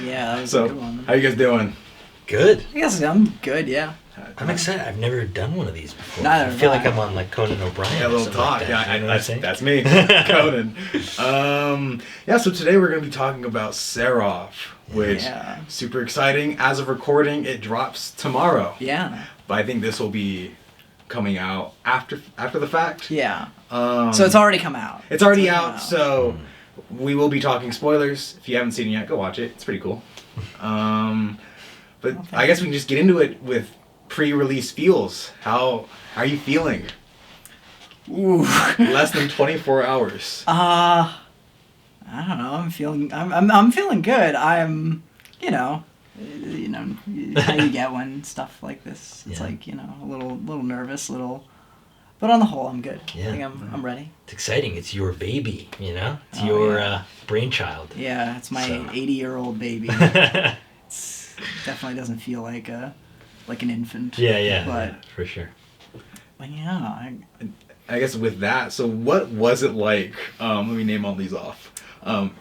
Yeah, that was a good one. How you guys doing? Good. I guess I'm good, yeah. I'm excited. I've never done one of these before. Neither I feel have like I. I'm on like Conan O'Brien. Yeah, a little talk. Like that. Yeah, You know what I'm saying? that's me, Conan. So today we're going to be talking about Serov, which super exciting. As of recording, it drops tomorrow. Yeah. But I think this will be coming out after the fact. Yeah. So it's already come out. It's already out, so we will be talking spoilers. If you haven't seen it yet, go watch it. It's pretty cool. But I guess we can just get into it with pre-release feels. How are you feeling? Ooh. Less than 24 hours. I don't know. I'm feeling good. I'm, how you get when stuff like this. It's like, a little nervous, but on the whole, I'm good. Yeah. I think I'm ready. It's exciting. It's your baby, It's your brainchild. Yeah, it's my 80-year-old baby. It definitely doesn't feel like an infant. Yeah, but for sure. But yeah, I guess with that, so what was it like? Let me name all these off.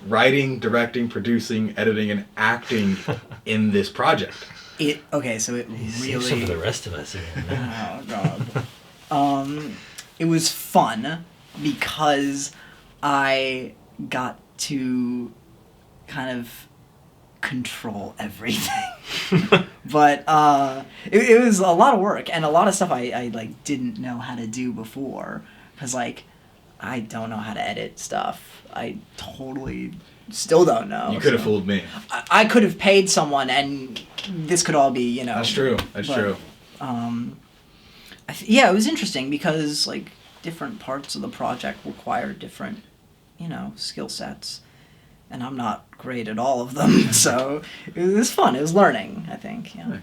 Writing, directing, producing, editing, and acting in this project. So it really. Some of the rest of us. Oh God. It was fun because I got to kind of control everything. But it was a lot of work and a lot of stuff I like didn't know how to do before, because like I don't know how to edit stuff. I totally still don't know. You could have fooled me. I could have paid someone and this could all be, That's true. That's true. It was interesting because like different parts of the project require different, skill sets. And I'm not great at all of them, so it was fun. It was learning, I think. Yeah.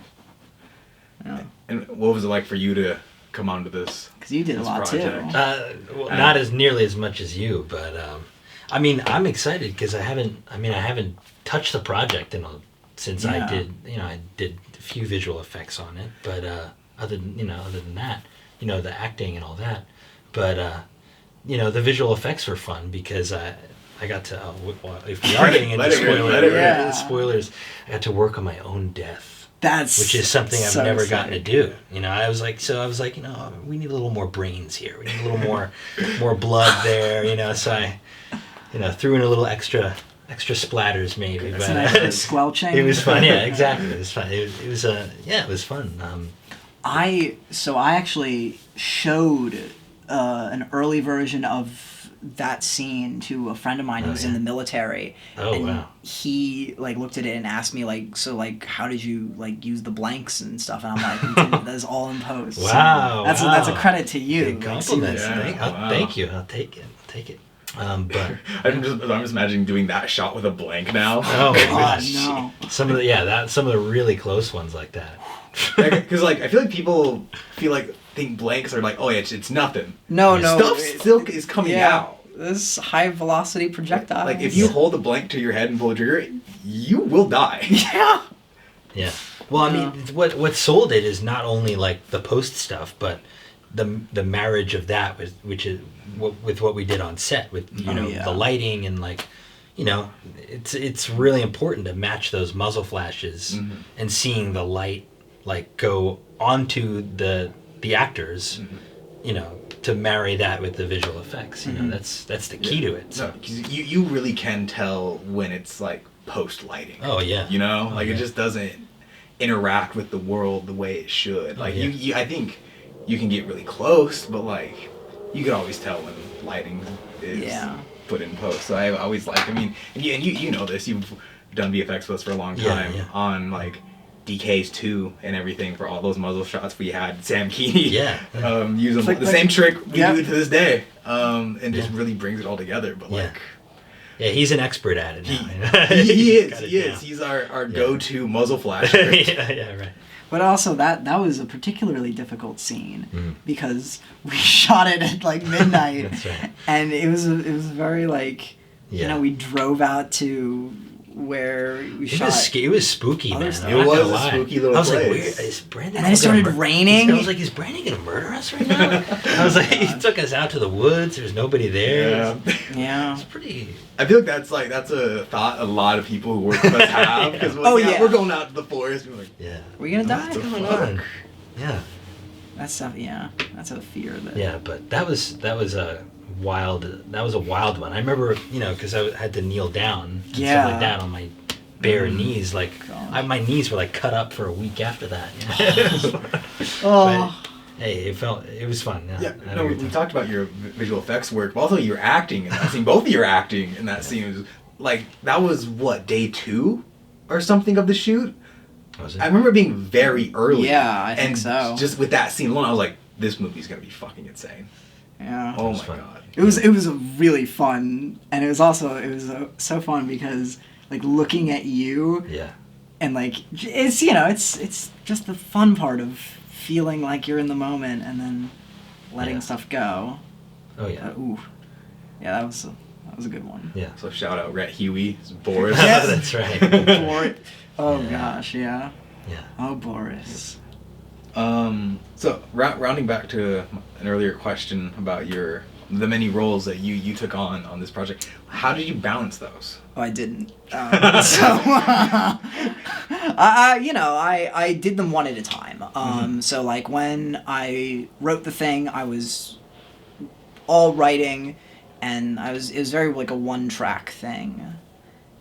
And what was it like for you to come onto this? Because you did a lot project? too. Not as nearly as much as you, but I'm excited because I haven't touched the project since I did a few visual effects on it, but other than that, the acting and all that, but the visual effects were fun because I got to, if we are getting into spoilers, I got to work on my own death. Which is something I've never gotten to do. I was like, we need a little more brains here. We need a little more blood there. So I, threw in a little extra splatters maybe. But nice squelching. It was fun. Yeah, exactly. It was fun. It was fun. I actually showed an early version of that scene to a friend of mine who was in the military. And he looked at it and asked me how did you use the blanks and stuff, and I'm like, that's all in post. Wow. So that's a credit to you. Big compliments. Thank you. I'll take it. But I'm just imagining doing that shot with a blank now. Oh my gosh. No. Some of the really close ones like that. Because I feel like people think blanks are like, oh yeah, it's nothing. No. Stuff still is coming out. This high velocity projectile. If you hold a blank to your head and pull the trigger, you will die. Yeah. Yeah. Well, I mean, what sold it is not only the post stuff, but the marriage of that with what we did on set with the lighting and it's really important to match those muzzle flashes and seeing the light go onto the actors, to marry that with the visual effects. That's the key to it. So. No, 'cause you really can tell when it's post lighting. Oh yeah. It just doesn't interact with the world the way it should. You I think you can get really close, but you can always tell when lighting is put in post. So I always and you know this, you've done VFX with us for a long time on DKs 2 and everything for all those muzzle shots we had Sam Keeney using the same trick we do to this day, and just really brings it all together. But yeah, he's an expert at it now. he is. He's our go-to muzzle flasher. yeah, right. But also that was a particularly difficult scene because we shot it at midnight. That's right. And it was very we drove out to where we shot. It was spooky, man. It was a spooky little place. I was like, is Brandon? And then it started raining. I was like, is Brandon gonna murder us right now? I was like, he took us out to the woods. There's nobody there. Yeah. It's pretty. I feel like that's a thought a lot of people who work with us have because we're going out to the forest. We're like, yeah, are we gonna die? What's going on? Yeah. That's stuff. Yeah, that's a fear that. Yeah, but that was a wild one. I remember, because I had to kneel down and stuff like that on my bare knees. Like my knees were like cut up for a week after that. But, hey, it was fun. Yeah. We talked about your visual effects work, but also your acting in that scene. Both of your acting in that scene was like that was what, day 2 or something of the shoot. Was it? I remember being very early. Yeah, I think so. Just with that scene alone, I was like, this movie's gonna be fucking insane. Yeah. Oh my god. It was a really fun, and it was so fun because like looking at you. Yeah. And like it's just the fun part of feeling like you're in the moment and then letting stuff go. Oh yeah. Yeah, that was a good one. Yeah. So shout out Rhett Huey, Boris. Yeah, that's right. Boris. Oh gosh, yeah. Yeah. Oh, Boris. So rounding back to an earlier question about the many roles that you took on this project, how did you balance those? Oh, I didn't. I did them one at a time. So like when I wrote the thing, I was all writing, and it was very like a one-track thing,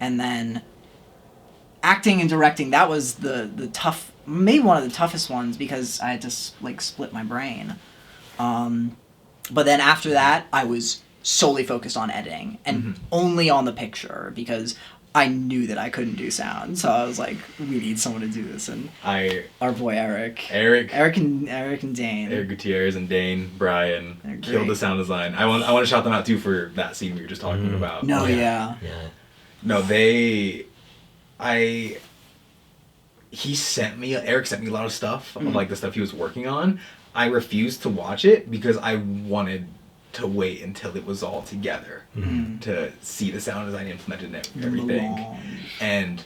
and then acting and directing, that was the tough, maybe one of the toughest ones because I had to like split my brain. But then after that, I was solely focused on editing and only on the picture because I knew that I couldn't do sound. So I was like, we need someone to do this. And our boy Eric and Dane. Eric Gutierrez and Dane, Brian killed the sound design. I want to shout them out too for that scene we were just talking about. No, yeah. No, Eric sent me a lot of stuff of like the stuff he was working on. I refused to watch it because I wanted to wait until it was all together to see the sound design implemented and everything. And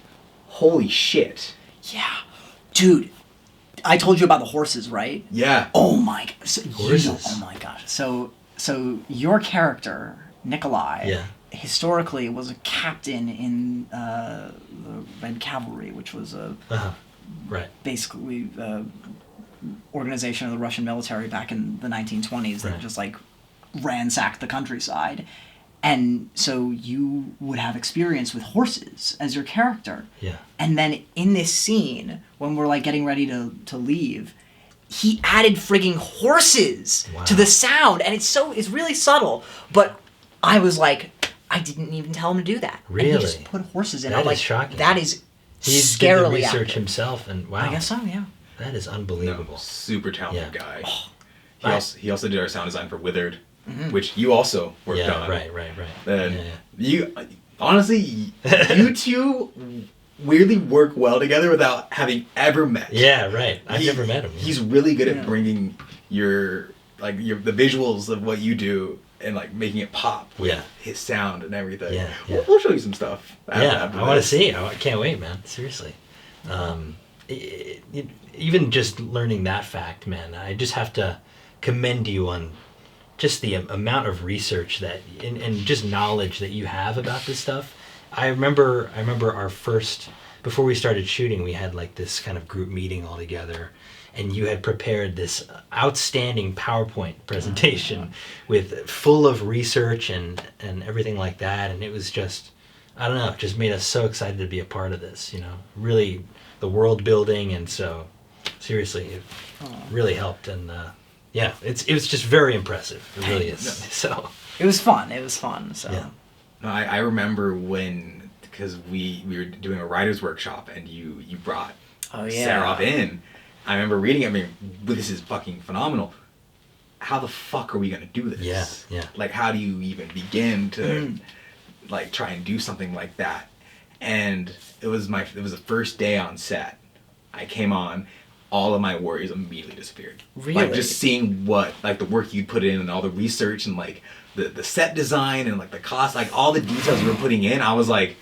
holy shit. Yeah. Dude, I told you about the horses, right? Yeah. Oh my god. So, horses. Oh my gosh. So your character, Nikolai, historically was a captain in the Red Cavalry, which was basically organization of the Russian military back in the 1920s that just like ransacked the countryside. And so you would have experience with horses as your character. Yeah. And then in this scene, when we're like getting ready to leave, he added frigging horses to the sound, and it's really subtle. But I was like, I didn't even tell him to do that. Really? And he just put horses in. That I'm like, is shocking. that is he scarily did the research accurate. Himself, and wow. I guess so, yeah. That is unbelievable. No, super talented guy. Oh. He also did our sound design for Withered, which you also worked on. Right. And you honestly, you two weirdly work well together without having ever met. Yeah, right. I've never met him. He's really good at bringing the visuals of what you do and like making it pop with his sound and everything. Yeah. We'll show you some stuff. After I want to see. I can't wait, man. Seriously. Even just learning that fact, man, I just have to commend you on just the amount of research that and just knowledge that you have about this stuff. I remember our first, before we started shooting, we had like this kind of group meeting all together, and you had prepared this outstanding PowerPoint presentation with full of research and everything like that, and it was just, I don't know, it just made us so excited to be a part of this, really the world building, and so seriously, it really helped, and it was just very impressive. It really is. So it was fun. So no, I remember because we were doing a writer's workshop and you brought Serov in. I remember reading it. I mean, this is fucking phenomenal. How the fuck are we gonna do this? Yeah. Like, how do you even begin to like try and do something like that? And it was the first day on set. I came on, all of my worries immediately disappeared. Really? Like just seeing what like the work you put in and all the research and like the set design and like the cost, like all the details you were putting in, I was like,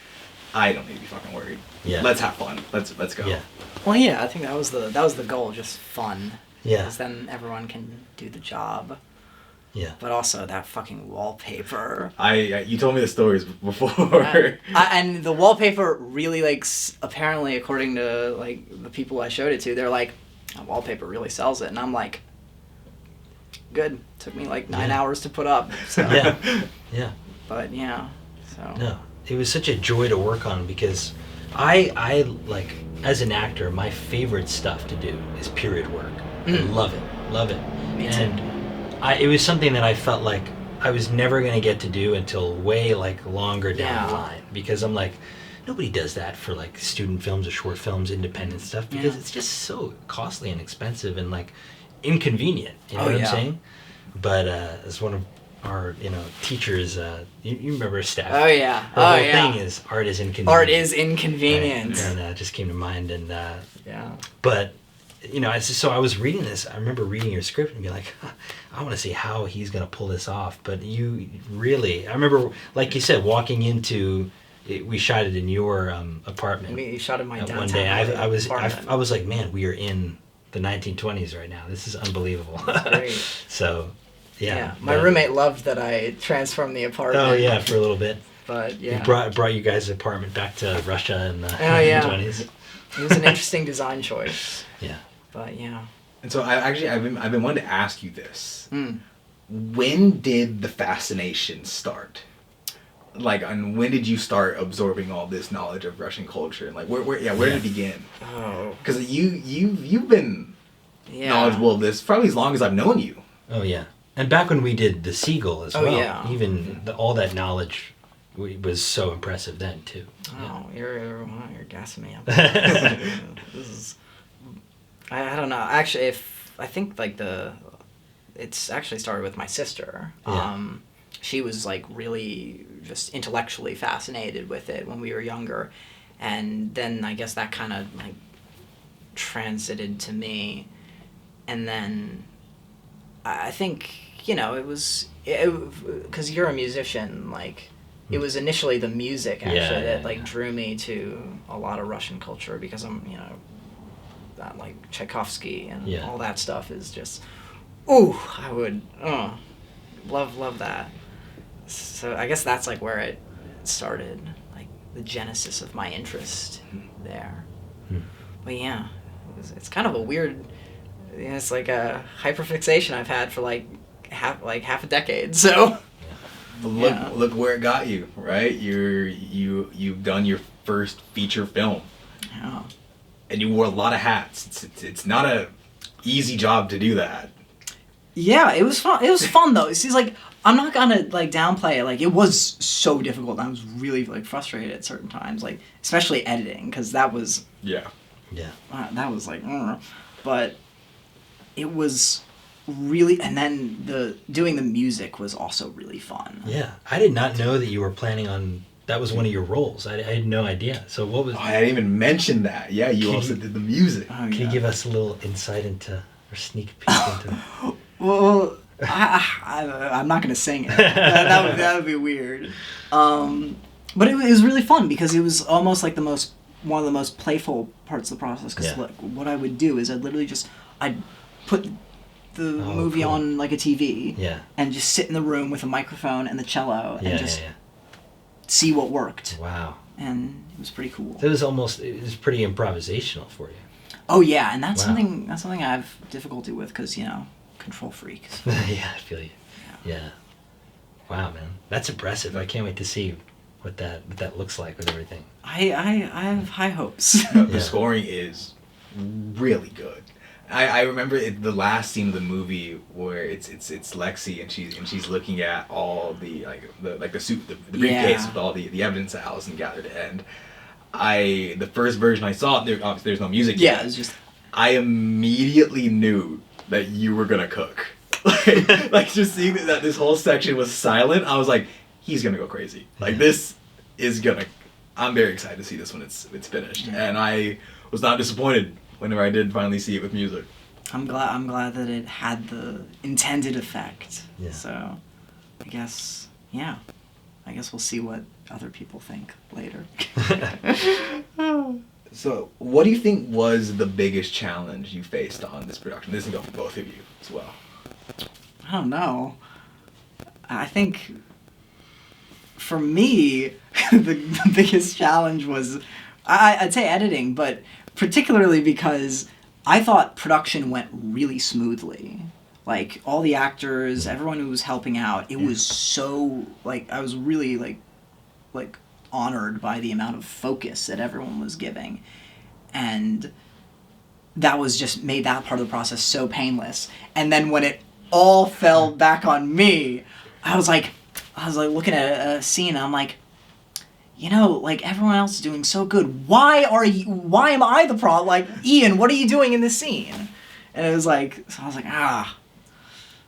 I don't need to be fucking worried. Yeah. Let's have fun. Let's go. Yeah. Well, yeah, I think that was the goal, just fun. Yeah. Because then everyone can do the job. Yeah. But also that fucking wallpaper. You told me the stories before. And the wallpaper really, like, apparently, according to, like, the people I showed it to, they're like, oh, wallpaper really sells it. And I'm like, good. Took me like 9 hours to put up. So. Yeah. Yeah. But yeah. So. No, it was such a joy to work on because I like, as an actor, my favorite stuff to do is period work. I love it. Me too. And it was something that I felt like I was never going to get to do until way like longer down the line, because I'm like, nobody does that for like student films or short films, independent stuff, because it's just so costly and expensive and like inconvenient. You know what I'm saying? But as one of our teachers, you remember staff? Oh yeah. Her whole thing is art is inconvenient. Art is inconvenient. Right? And just came to mind, and yeah. But so I was reading this. I remember reading your script and being like, I want to see how he's going to pull this off. But you really, I remember, like you said, walking into it, we shot it in your apartment. We shot in my downtown one day. I apartment. was like, man, we are in the 1920s right now. This is unbelievable. That's great. So, yeah. My roommate loved that I transformed the apartment. Oh yeah, for a little bit. But yeah. We brought you guys' apartment back to Russia in the 1920s. It was an interesting design choice. Yeah. But yeah. And so I've been wanting to ask you this. When did the Fascination start? Like, and when did you start absorbing all this knowledge of Russian culture? And like, where did it begin? Oh. Because you've been knowledgeable of this probably as long as I've known you. Oh yeah. And back when we did The Seagull as well, even all that knowledge was so impressive then too. Oh, you're gassing me up. This is, I don't know. Actually, I think like it's actually started with my sister. Yeah. She was like really just intellectually fascinated with it when we were younger, and then I guess that kind of like transited to me, and then I think it was because you're a musician, like. It was initially the music actually that like drew me to a lot of Russian culture, because I'm that like Tchaikovsky and all that stuff is just I would love that. So I guess that's like where it started, like the genesis of my interest there. But yeah, it's kind of a weird. It's like a hyperfixation I've had for like half a decade. So. Look where it got you, right? You've done your first feature film. Yeah. And you wore a lot of hats. It's not a easy job to do that. Yeah, it was fun. It was fun though. It's like I'm not gonna like downplay it. Like it was so difficult. I was really like frustrated at certain times, like especially editing, because that was that was like, but it was. Really, and then doing the music was also really fun. Yeah, I did not know that you were planning on. That was one of your roles. I had no idea. So what was? Oh, I didn't even mention that. Yeah, you also did the music. Can you give us a little insight into, or sneak peek into? Well, I'm not gonna sing it. That would be weird. But it was really fun because it was almost like one of the most playful parts of the process. Because what I would do is I'd put the movie on like a TV and just sit in the room with a microphone and the cello and just see what worked. Wow. And it was pretty cool. It was pretty improvisational for you. Oh yeah, and that's something I have difficulty with because control freak. So. Yeah, I feel you. Yeah. Wow, man, that's impressive. I can't wait to see what that looks like with everything. I have high hopes. The scoring is really good. I remember the last scene of the movie where it's Lexi and she's looking at all the briefcase with all the evidence that Allison gathered, and the first version I saw, obviously there's no music yet. It was just. I immediately knew that you were gonna cook. like just seeing that this whole section was silent, I was like, he's gonna go crazy. Like this is gonna. I'm very excited to see this when it's finished, and I was not disappointed whenever I did finally see it with music. I'm glad that it had the intended effect. Yeah. So, I guess we'll see what other people think later. So, what do you think was the biggest challenge you faced on this production? This can go for both of you as well. I don't know. I think for me, the biggest challenge was, I'd say editing, but particularly because I thought production went really smoothly. Like, all the actors, everyone who was helping out, it was so, like, I was really, like honored by the amount of focus that everyone was giving. And that was just made that part of the process so painless. And then when it all fell back on me, I was like looking at a scene and I'm like, you know, like everyone else is doing so good. Why am I the problem? Like, Ian, what are you doing in this scene? And it was like, so I was like,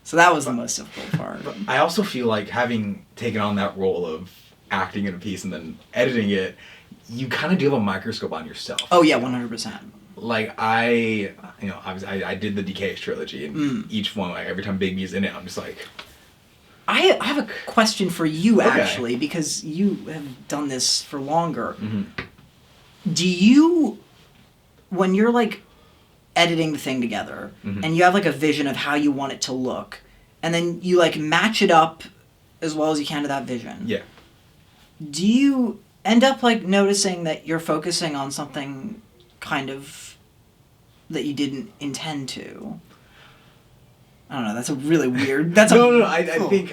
So that was the most difficult part. But I also feel like having taken on that role of acting in a piece and then editing it, you kind of do have a microscope on yourself. Oh yeah, 100%. Like I did the DK trilogy, and each one, like every time Big B's in it, I'm just like. I have a question for you actually, because you have done this for longer. Mm-hmm. Do you, when you're like editing the thing together, and you have like a vision of how you want it to look, and then you like match it up as well as you can to that vision? Yeah. Do you end up like noticing that you're focusing on something kind of that you didn't intend to? I don't know, that's a really weird... No, I think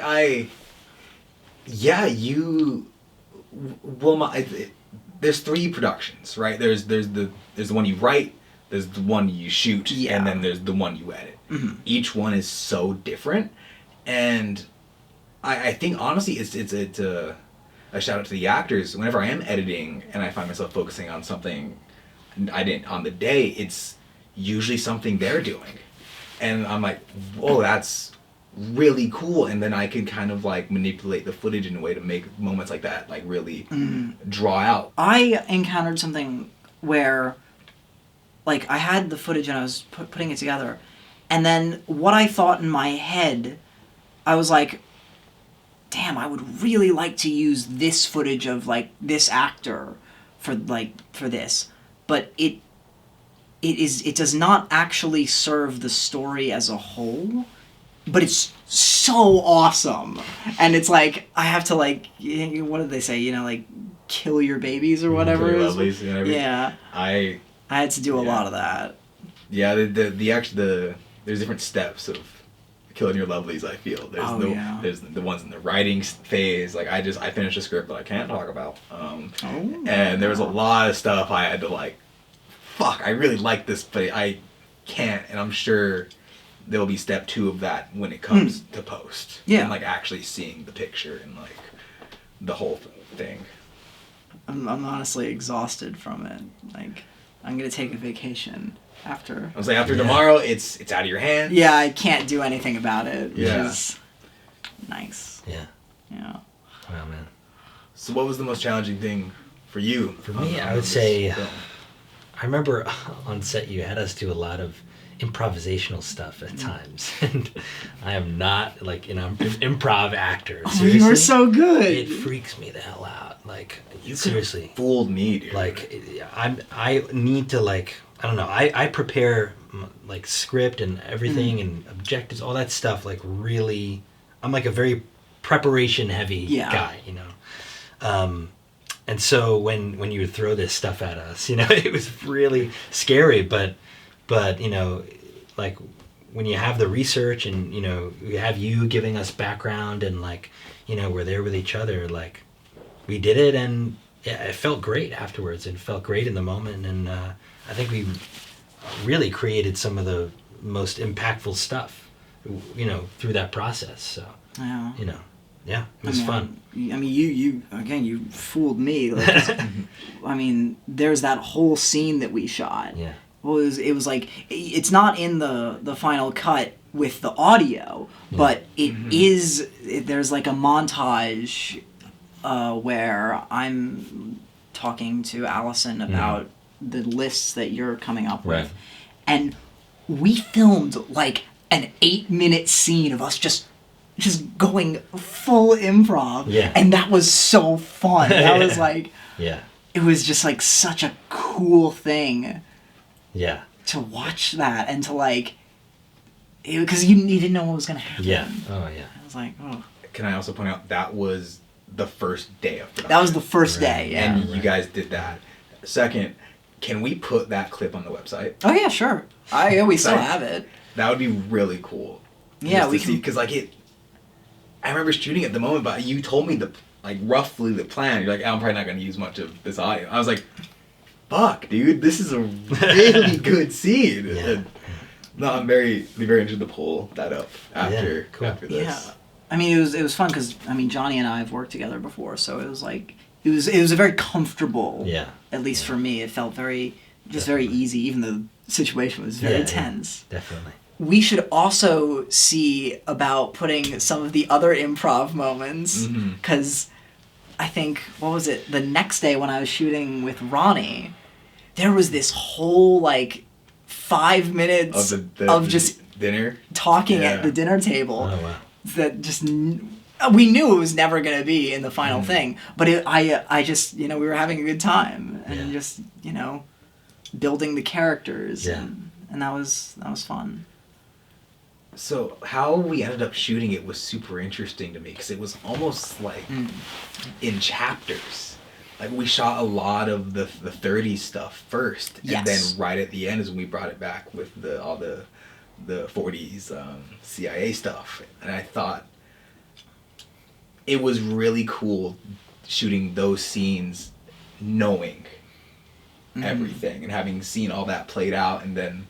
there's 3 productions, right? There's the one you write, there's the one you shoot, and then there's the one you edit. Mm-hmm. Each one is so different, and I think honestly it's a shout out to the actors. Whenever I am editing and I find myself focusing on something I didn't on the day, it's usually something they're doing. And I'm like, whoa, that's really cool. And then I can kind of like manipulate the footage in a way to make moments like that like really draw out. I encountered something where like I had the footage and I was putting it together, and then what I thought in my head, I was like, damn, I would really like to use this footage of like this actor for this, but it does not actually serve the story as a whole, but it's so awesome. And it's like, I have to like, what did they say, you know, like kill your babies or whatever. Kill your lovelies, you know, yeah. I had to do a lot of that. Yeah, there's different steps of killing your lovelies, I feel. There's the ones in the writing phase, like I finished a script that I can't talk about. And there was a lot of stuff I had to like, fuck, I really like this, but I can't, and I'm sure there'll be step 2 of that when it comes to post. Yeah. And like actually seeing the picture and like the whole thing. I'm honestly exhausted from it. Like, I'm gonna take a vacation after. I was like, after tomorrow, it's out of your hands. Yeah, I can't do anything about it, which Yeah. is nice. Yeah. Yeah. Wow, man. So what was the most challenging thing for you? For me, I would say... I remember on set you had us do a lot of improvisational stuff at times, and I am not like an improv actor. Seriously, you were so good. It freaks me the hell out. Like, you seriously fooled me, dude. Like, I need to like, I don't know. I prepare like script and everything and objectives, all that stuff. Like really, I'm like a very preparation heavy guy, you know. And so when you would throw this stuff at us, you know, it was really scary. But you know, like when you have the research and, you know, we have you giving us background and like, you know, we're there with each other, like we did it, and yeah, it felt great afterwards. It felt great in the moment, and I think we really created some of the most impactful stuff, you know, through that process. So, you know. Yeah, it was fun. I mean, you fooled me. Like, I mean, there's that whole scene that we shot. Yeah. Well, it was like, it's not in the final cut with the audio, but it is. There's like a montage where I'm talking to Allison about the lists that you're coming up with, and we filmed like an 8-minute scene of us just just going full improv. Yeah. And that was so fun. That was like, yeah. It was just like such a cool thing. Yeah. To watch that and to like, because you didn't know what was going to happen. Yeah. Oh, yeah. I was like, oh. Can I also point out that was the first day of production? That was the first day, yeah. And you guys did that. Second, can we put that clip on the website? Oh, yeah, sure. We still have it. That would be really cool. Yeah, we can. Because, like, I remember shooting at the moment, but you told me roughly the plan. You're like, I'm probably not going to use much of this audio. I was like, fuck, dude, this is a really good scene. Yeah. And, no, I'm very interested to pull that up after this. Yeah. I mean, it was fun because, I mean, Johnny and I have worked together before, so it was like, it was a very comfortable, at least for me, it felt very easy, even though the situation was very tense. Definitely. We should also see about putting some of the other improv moments, because I think, what was it, the next day when I was shooting with Ronnie, there was this whole, like, 5 minutes of just dinner talking at the dinner table. Oh, wow. That just, we knew it was never going to be in the final thing, but I just, we were having a good time and just, building the characters and that was fun. So how we ended up shooting it was super interesting to me because it was almost like in chapters. Like we shot a lot of the 30s stuff first, and then right at the end is when we brought it back with all the 40s CIA stuff. And I thought it was really cool shooting those scenes knowing everything and having seen all that played out, and then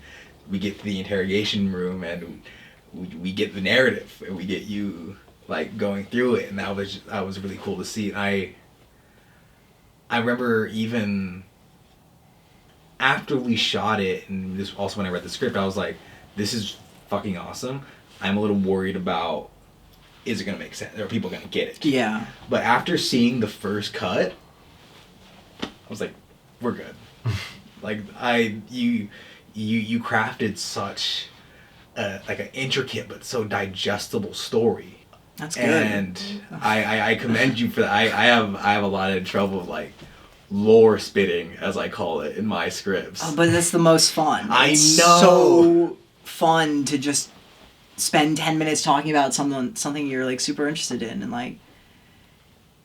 we get to the interrogation room and we get the narrative and we get you like going through it, and that was really cool to see. And I remember even after we shot it, and this also when I read the script, I was like, this is fucking awesome. I'm a little worried about, is it going to make sense? Are people going to get it? Yeah. But after seeing the first cut, I was like, we're good. Like you crafted such like an intricate but so digestible story. That's good. And I commend you for that. I have a lot of trouble like lore spitting, as I call it, in my scripts. Oh, but that's the most fun. It's know. So fun to just spend 10 minutes talking about something you're like super interested in, and like,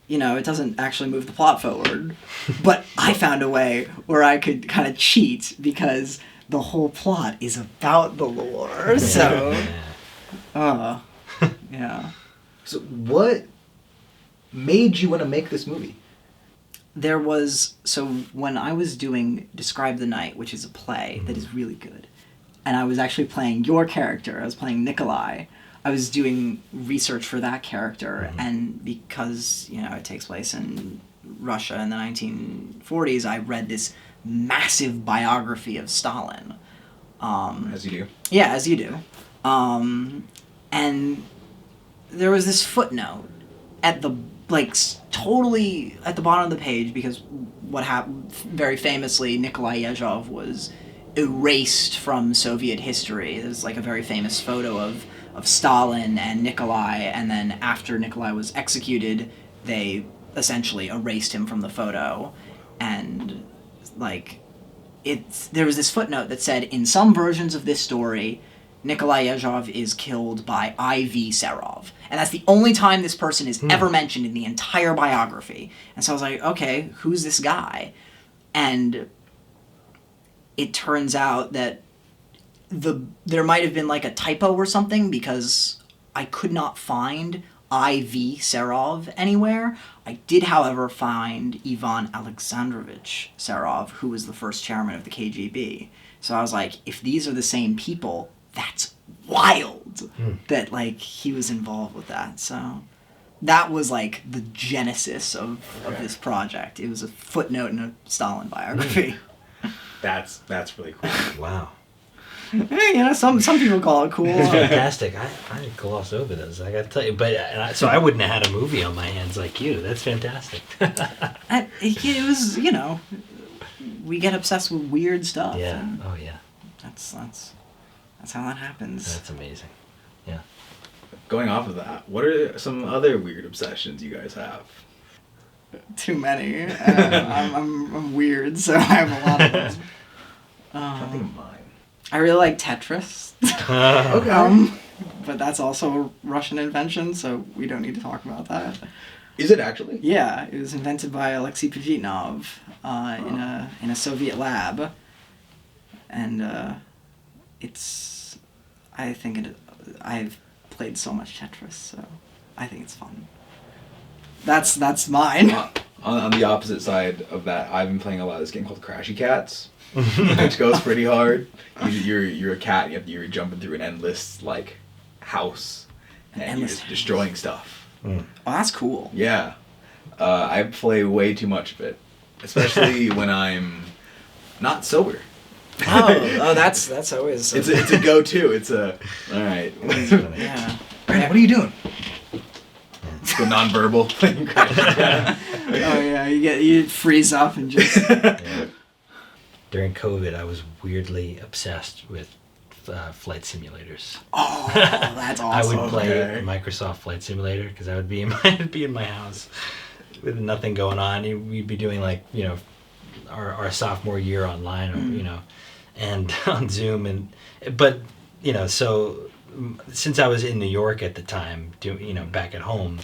it doesn't actually move the plot forward. But I found a way where I could kind of cheat because the whole plot is about the lore. So, yeah. So what made you want to make this movie? So when I was doing Describe the Night, which is a play that is really good, and I was actually playing your character, I was playing Nikolai, I was doing research for that character, and because, it takes place in Russia in the 1940s, I read this massive biography of Stalin. As you do. Yeah, as you do. And there was this footnote at the, totally at the bottom of the page, because what happened, very famously, Nikolai Yezhov was erased from Soviet history. There's, a very famous photo of Stalin and Nikolai, and then after Nikolai was executed, they essentially erased him from the photo. And, there was this footnote that said, in some versions of this story, Nikolai Yezhov is killed by I.V. Serov. And that's the only time this person is ever mentioned in the entire biography. And so I was like, okay, who's this guy? And it turns out that there might have been a typo or something, because I could not find I.V. Serov anywhere. I did, however, find Ivan Alexandrovich Serov, who was the first chairman of the KGB. So I was like, if these are the same people, that's wild that he was involved with that. So that was the genesis of this project. It was a footnote in a Stalin biography. That's really cool. Wow. Hey, some people call it cool. Fantastic. I glossed over those, I gotta tell you. But so I wouldn't have had a movie on my hands like you. That's fantastic. It was, we get obsessed with weird stuff. Yeah. Yeah. That's how that happens. That's amazing. Yeah. going off of that, what are some other weird obsessions you guys have? Too many. I'm weird, so I have a lot of those. I think of mine. I really like Tetris. Okay. But that's also a Russian invention, so we don't need to talk about that. Is it actually? Yeah, it was invented by Alexei Pajitnov in a Soviet lab, and I've played so much Tetris, so I think it's fun. That's mine. On the opposite side of that, I've been playing a lot of this game called Crashy Cats, which goes pretty hard. You're a cat. You're jumping through an endless like house, and you're just destroying stuff. Oh, that's cool. Yeah, I play way too much of it, especially when I'm not sober. Oh, that's always. It's a go-to. It's a all right. Yeah. Brandon, what are you doing? It's the non-verbal thing. Oh yeah, you freeze up and just. Yeah. During COVID, I was weirdly obsessed with flight simulators. Oh, that's awesome. I would play Microsoft Flight Simulator because I would be in my house with nothing going on. We'd be doing like our sophomore year online, or, and on Zoom, but so since I was in New York at the time, back at home,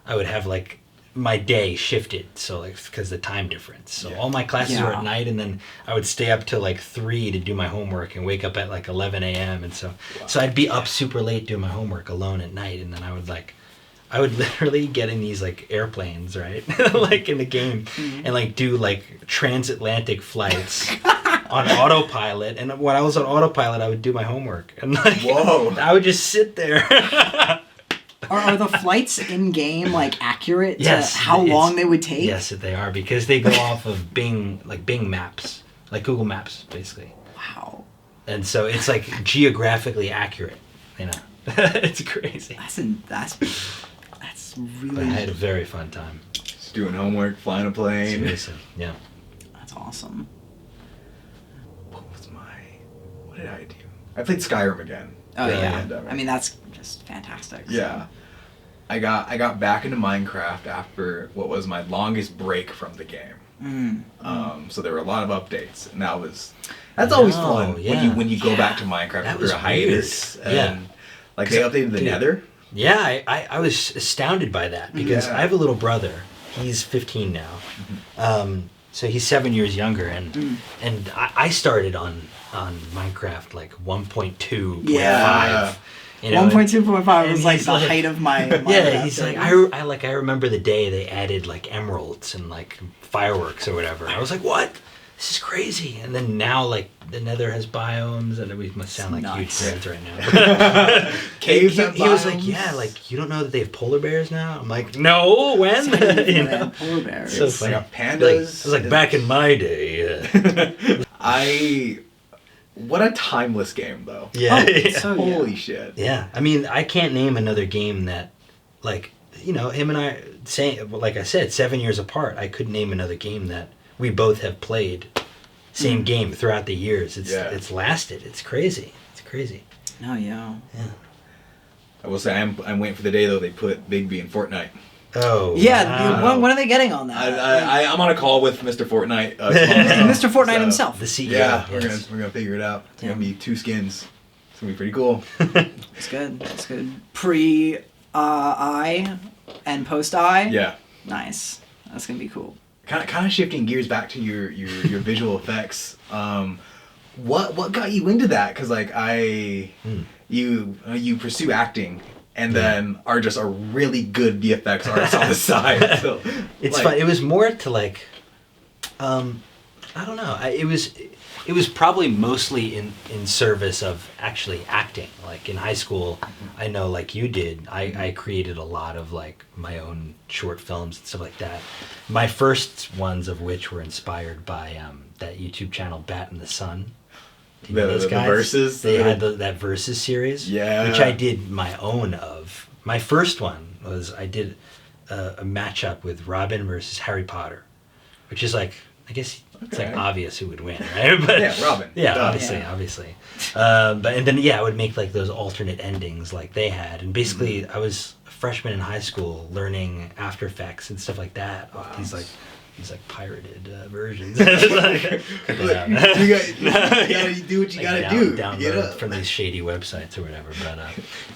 I would have like my day shifted, so like because the time difference. So all my classes were at night, and then I would stay up till like 3 to do my homework and wake up at like 11 a.m. And so I'd be up super late doing my homework alone at night, and then I would literally get in these like airplanes, right, like in the game, and like do like transatlantic flights on autopilot. And when I was on autopilot, I would do my homework, and like I would just sit there. Are the flights in game like accurate to how long they would take? Yes, they are, because they go off of Bing Maps, like Google Maps, basically. Wow. And so it's like geographically accurate. It's crazy. That's really. But I had a very fun time. Just doing homework, flying a plane. Seriously, yeah. That's awesome. What did I do? I played Skyrim again. Oh yeah. I mean, that's just fantastic. Yeah. I got back into Minecraft after what was my longest break from the game. So there were a lot of updates, and that's always fun when you go back to Minecraft after a hiatus. And like they updated the Nether. Yeah, I was astounded by that because I have a little brother. He's 15 now. So he's 7 years younger, and I started on Minecraft like 1.2.5. Yeah. 1.2.5 was like the height of my yeah, he's like I remember the day they added like emeralds and like fireworks or whatever. I was like, what? This is crazy. And then now like the Nether has biomes, and we must sound like huge nerds right now. Caves he was like, yeah, like you don't know that they have polar bears now? I'm like, no, when? Polar bears. So funny. Like pandas. It was like back in my day. What a timeless game, though. Yeah. Holy shit. Yeah. I mean, I can't name another game that, like, him and I, like I said, 7 years apart, I couldn't name another game that we both have played. Same game throughout the years. It's lasted. It's crazy. Oh, yeah. I will say, I'm waiting for the day, though, they put Bigby in Fortnite. Oh, yeah. Wow. When are they getting on that? I'm on a call with Mr. Fortnite. Mr. Fortnite himself, the CEO. Yeah, we're gonna figure it out. It's gonna be 2 skins. It's gonna be pretty cool. It's good. Pre eye and post eye. Yeah. Nice. That's gonna be cool. Kind of shifting gears back to your visual effects. What got you into that? Because like you pursue acting. And then are just a really good VFX artist on the side. So, it's fun. It was more to like, I don't know. It was probably mostly in service of actually acting. Like in high school, I know like you did, I created a lot of like my own short films and stuff like that. My first ones of which were inspired by that YouTube channel Bat in the Sun. The Versus? They had that Versus series, which I did my own of. My first one was I did a matchup with Robin versus Harry Potter, which is like, I guess It's like obvious who would win, right? But, yeah, Robin. Yeah, obviously. And then I would make like those alternate endings like they had, and basically I was a freshman in high school learning After Effects and stuff like that. Wow. These pirated versions. You gotta do what you gotta do. Download from these shady websites or whatever.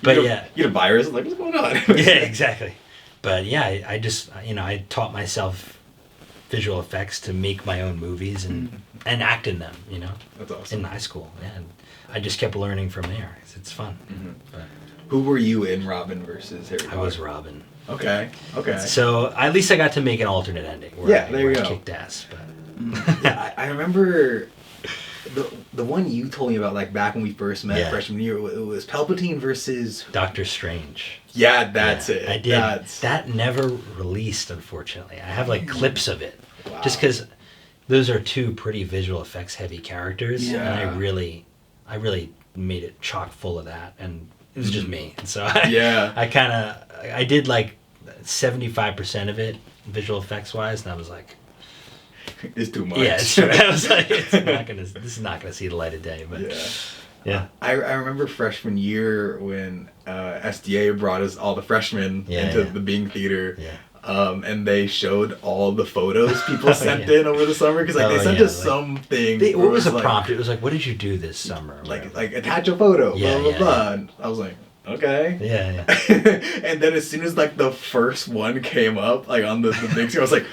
But you get a virus. Like, what's going on? Yeah, exactly. But yeah, I just I taught myself visual effects to make my own movies and act in them. That's awesome. In high school, and I just kept learning from there. It's fun. But who were you in Robin versus Harry Potter? I was Robin. Okay. So at least I got to make an alternate ending. Where I kicked ass. But yeah, I remember the one you told me about, like back when we first met freshman year. It was Palpatine versus Doctor Strange. Yeah, that's it. I did. That never released, unfortunately. I have like clips of it, just because those are two pretty visual effects heavy characters, and I really made it chock full of that, and it was just me. And so I did like 75% of it visual effects wise, and I was like, it's too much. Yeah, it's true. I was like, this is not gonna see the light of day. But yeah. I remember freshman year when SDA brought us all the freshmen into the Bing Theater. Yeah. And they showed all the photos people sent in over the summer, because they sent us something. What was the prompt? It was like, what did you do this summer? Like attach a photo. Blah blah blah. And I was like, okay. Yeah. And then as soon as like the first one came up, like on the big screen, I was like,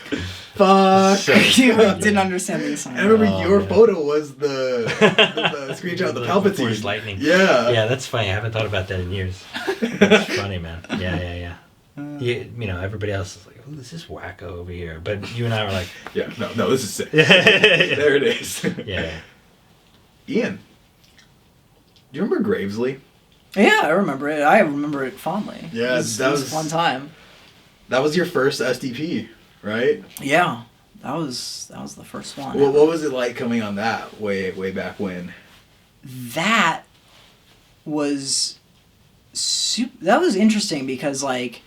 fuck. You didn't understand the assignment. I remember your photo was the screenshot of the Palpatine. Force lightning. Yeah. Yeah, that's funny. I haven't thought about that in years. That's funny, man. Yeah. Everybody else is like, oh, this is wacko over here. But you and I were like, yeah, no, this is sick. There it is. Yeah. Ian, do you remember Gravsley? Yeah, I remember it. I remember it fondly. Yeah, that was a fun time. That was your first SDP, right? Yeah, that was the first one. Well, what was it like coming on that way back when? That was that was interesting because I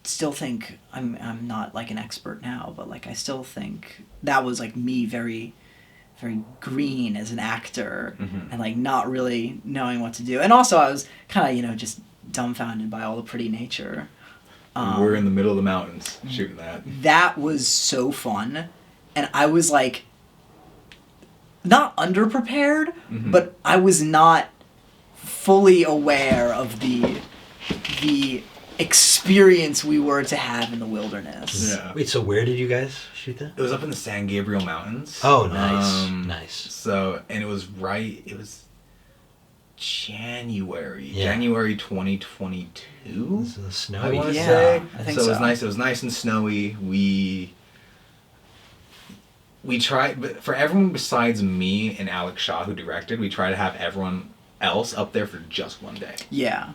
still think I'm not like an expert now, but like I still think that was like me very, very green as an actor, and like not really knowing what to do. And also I was kind of just dumbfounded by all the pretty nature. We're in the middle of the mountains shooting that. That was so fun, and I was like not underprepared, but I was not fully aware of the experience we were to have in the wilderness. Yeah. Wait, so where did you guys shoot that? It was up in the San Gabriel Mountains. Oh, nice. Nice. So, and it was January 2022. This is snowy. I want to say. I think so. It was nice. It was nice and snowy. We tried, but for everyone besides me and Alex Shaw, who directed, we tried to have everyone else up there for just one day. Yeah.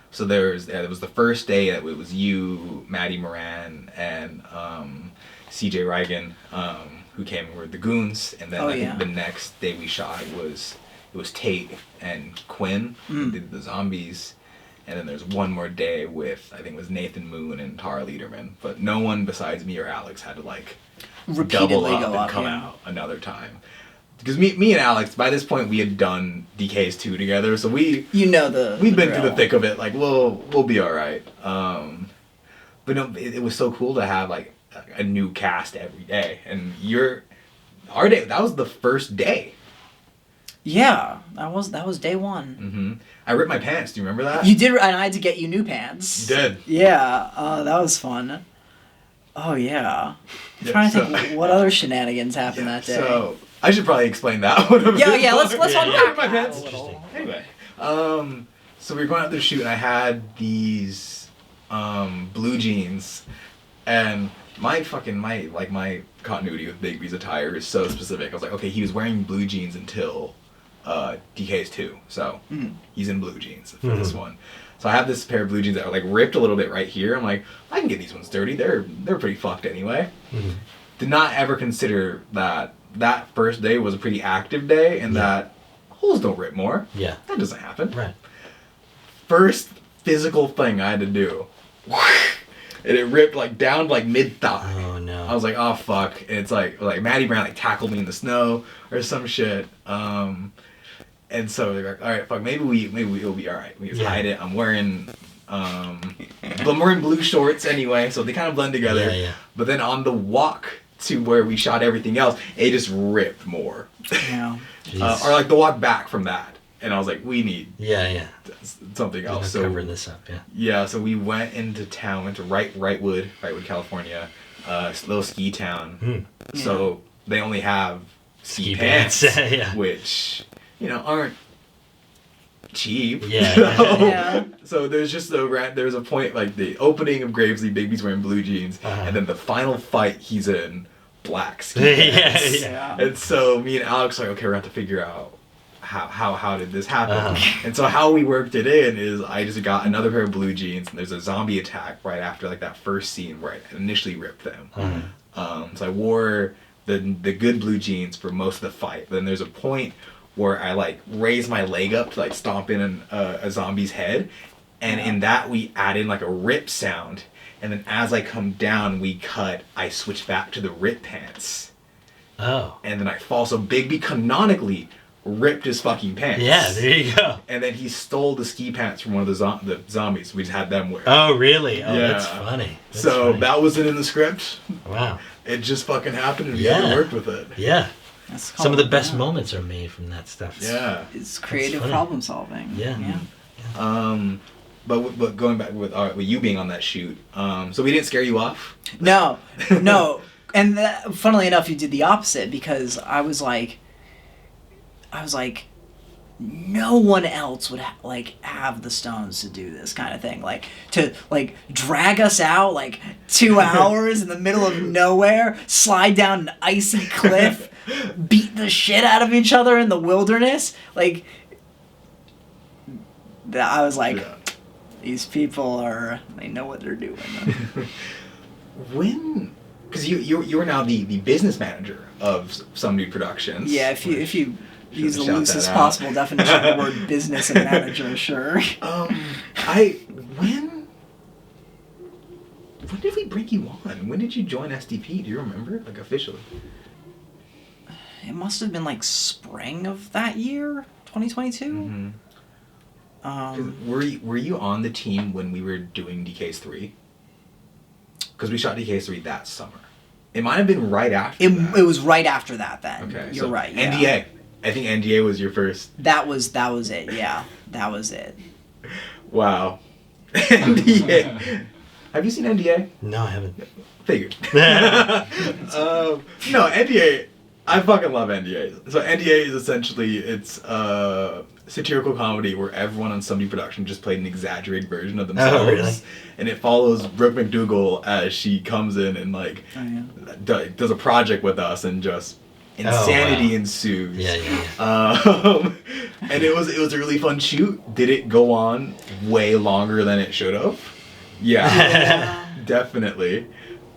So there was the first day that it was you, Maddie Moran, and CJ Reigen, who came and were the goons, and then I think the next day we shot it was Tate and Quinn who did the zombies, and then there's one more day with I think it was Nathan Moon and Tara Liederman, but no one besides me or Alex had to like repeatedly double up and come out another time. Because me and Alex, by this point, we had done DK's 2 together, so we've been through the thick of it. Like we'll be all right. But no, it was so cool to have like a new cast every day, and our day that was the first day. Yeah, that was day one. I ripped my pants. Do you remember that? You did, and I had to get you new pants. You did. Yeah, that was fun. Oh yeah. I'm trying to think what other shenanigans happened that day. So I should probably explain that one. Yeah. Let's unpack my pants. A little. Anyway, so we were going out there to shoot, and I had these blue jeans, and my continuity with Big B's attire is so specific. I was like, okay, he was wearing blue jeans until DK's 2, so he's in blue jeans for this one. So I have this pair of blue jeans that are like ripped a little bit right here. I'm like, I can get these ones dirty. They're pretty fucked anyway. Did not ever consider that first day was a pretty active day, and that holes don't rip more. Yeah. That doesn't happen. Right. First physical thing I had to do and it ripped like down like mid thigh. Oh no. I was like, oh fuck. And it's like Maddie Brown like tackled me in the snow or some shit. And so they're like, all right, fuck, maybe we'll be all right. We just hide it. I'm wearing blue shorts anyway, so they kind of blend together. Yeah. But then on the walk to where we shot everything else, it just ripped more. Yeah. Or like the walk back from that. And I was like, we need something You're else. so covering this up, so we went into town, went to Wrightwood, California, little ski town. So they only have ski pants, which, aren't cheap. So there's just there's a point, like the opening of Gravsley, Bigby's wearing blue jeans, and then the final fight, he's in black ski pants. And so me and Alex are like, okay, we're going to have to figure out how did this happen? And so how we worked it in is I just got another pair of blue jeans, and there's a zombie attack right after like that first scene where I initially ripped them. So I wore the good blue jeans for most of the fight. But then there's a point where I like raise my leg up to like stomp in a zombie's head, and in that we add in like a rip sound, and then as I come down I switch back to the rip pants. And then I fall. So Bigby canonically ripped his fucking pants. Yeah, there you go. And then he stole the ski pants from one of the zombies. We just had them wear. Oh, really? Oh, that's funny. That wasn't in the script. Wow. It just fucking happened, and we had to work with it. Yeah. Some of the best moments are made from that stuff. It's creative problem solving. But going back with you being on that shoot, so we didn't scare you off? No. And funnily enough, you did the opposite, because I was like, no one else would have the stones to do this kind of thing, to drag us out 2 hours in the middle of nowhere, slide down an icy cliff, beat the shit out of each other in the wilderness. I was like, these people they know what they're doing. Because you're now the business manager of Some Dude Productions. Yeah, if you use the loosest possible definition of the word business and manager, sure. When did we bring you on? When did you join SDP? Do you remember? Officially? It must have been spring of that year, 2022. Were you on the team when we were doing DK's 3? Because we shot DK's 3 that summer. It might have been right after that. It was right after that then. Okay. You're right. Yeah. NDA. I think NDA was your first. That was it, yeah. That was it. Wow. NDA. Have you seen NDA? No, I haven't. Figured. No, NDA. I fucking love NDA. So NDA is essentially, it's a satirical comedy where everyone on Some Dude Production just played an exaggerated version of themselves. Oh, really? And it follows Brooke McDougal as she comes in and does a project with us, and just insanity ensues. Yeah. And it was a really fun shoot. Did it go on way longer than it should have? Yeah. Definitely.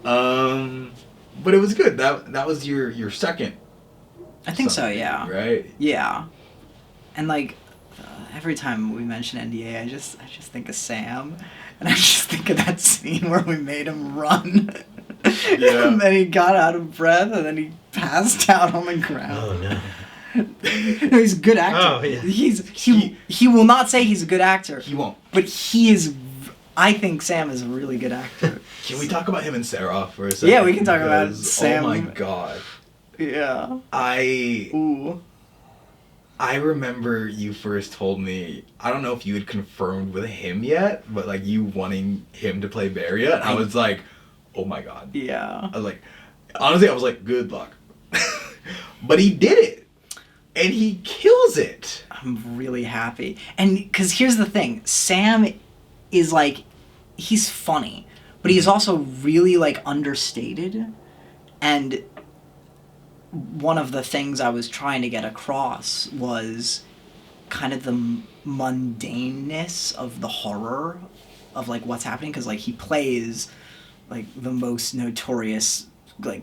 But it was good. That was your second. I think so, yeah. Right? Yeah. And every time we mention NDA, I just think of Sam, and I just think of that scene where we made him run. Yeah. And then he got out of breath, and then he passed out on the ground. Oh no. No, he's a good actor. Oh, yeah. He will not say he's a good actor. He won't. But he is. I think Sam is a really good actor. Can we talk about him and Serov for a second? Yeah, we can talk about Sam. Oh my god. Yeah. I remember you first told me, I don't know if you had confirmed with him yet, but you wanting him to play Barry yet. I was like, oh my god. Yeah. I was like, honestly, I was like, good luck. But he did it. And he kills it. I'm really happy. And because here's the thing, Sam is he's funny, but he's also really understated. And one of the things I was trying to get across was kind of the mundaneness of the horror of what's happening, because he plays the most notorious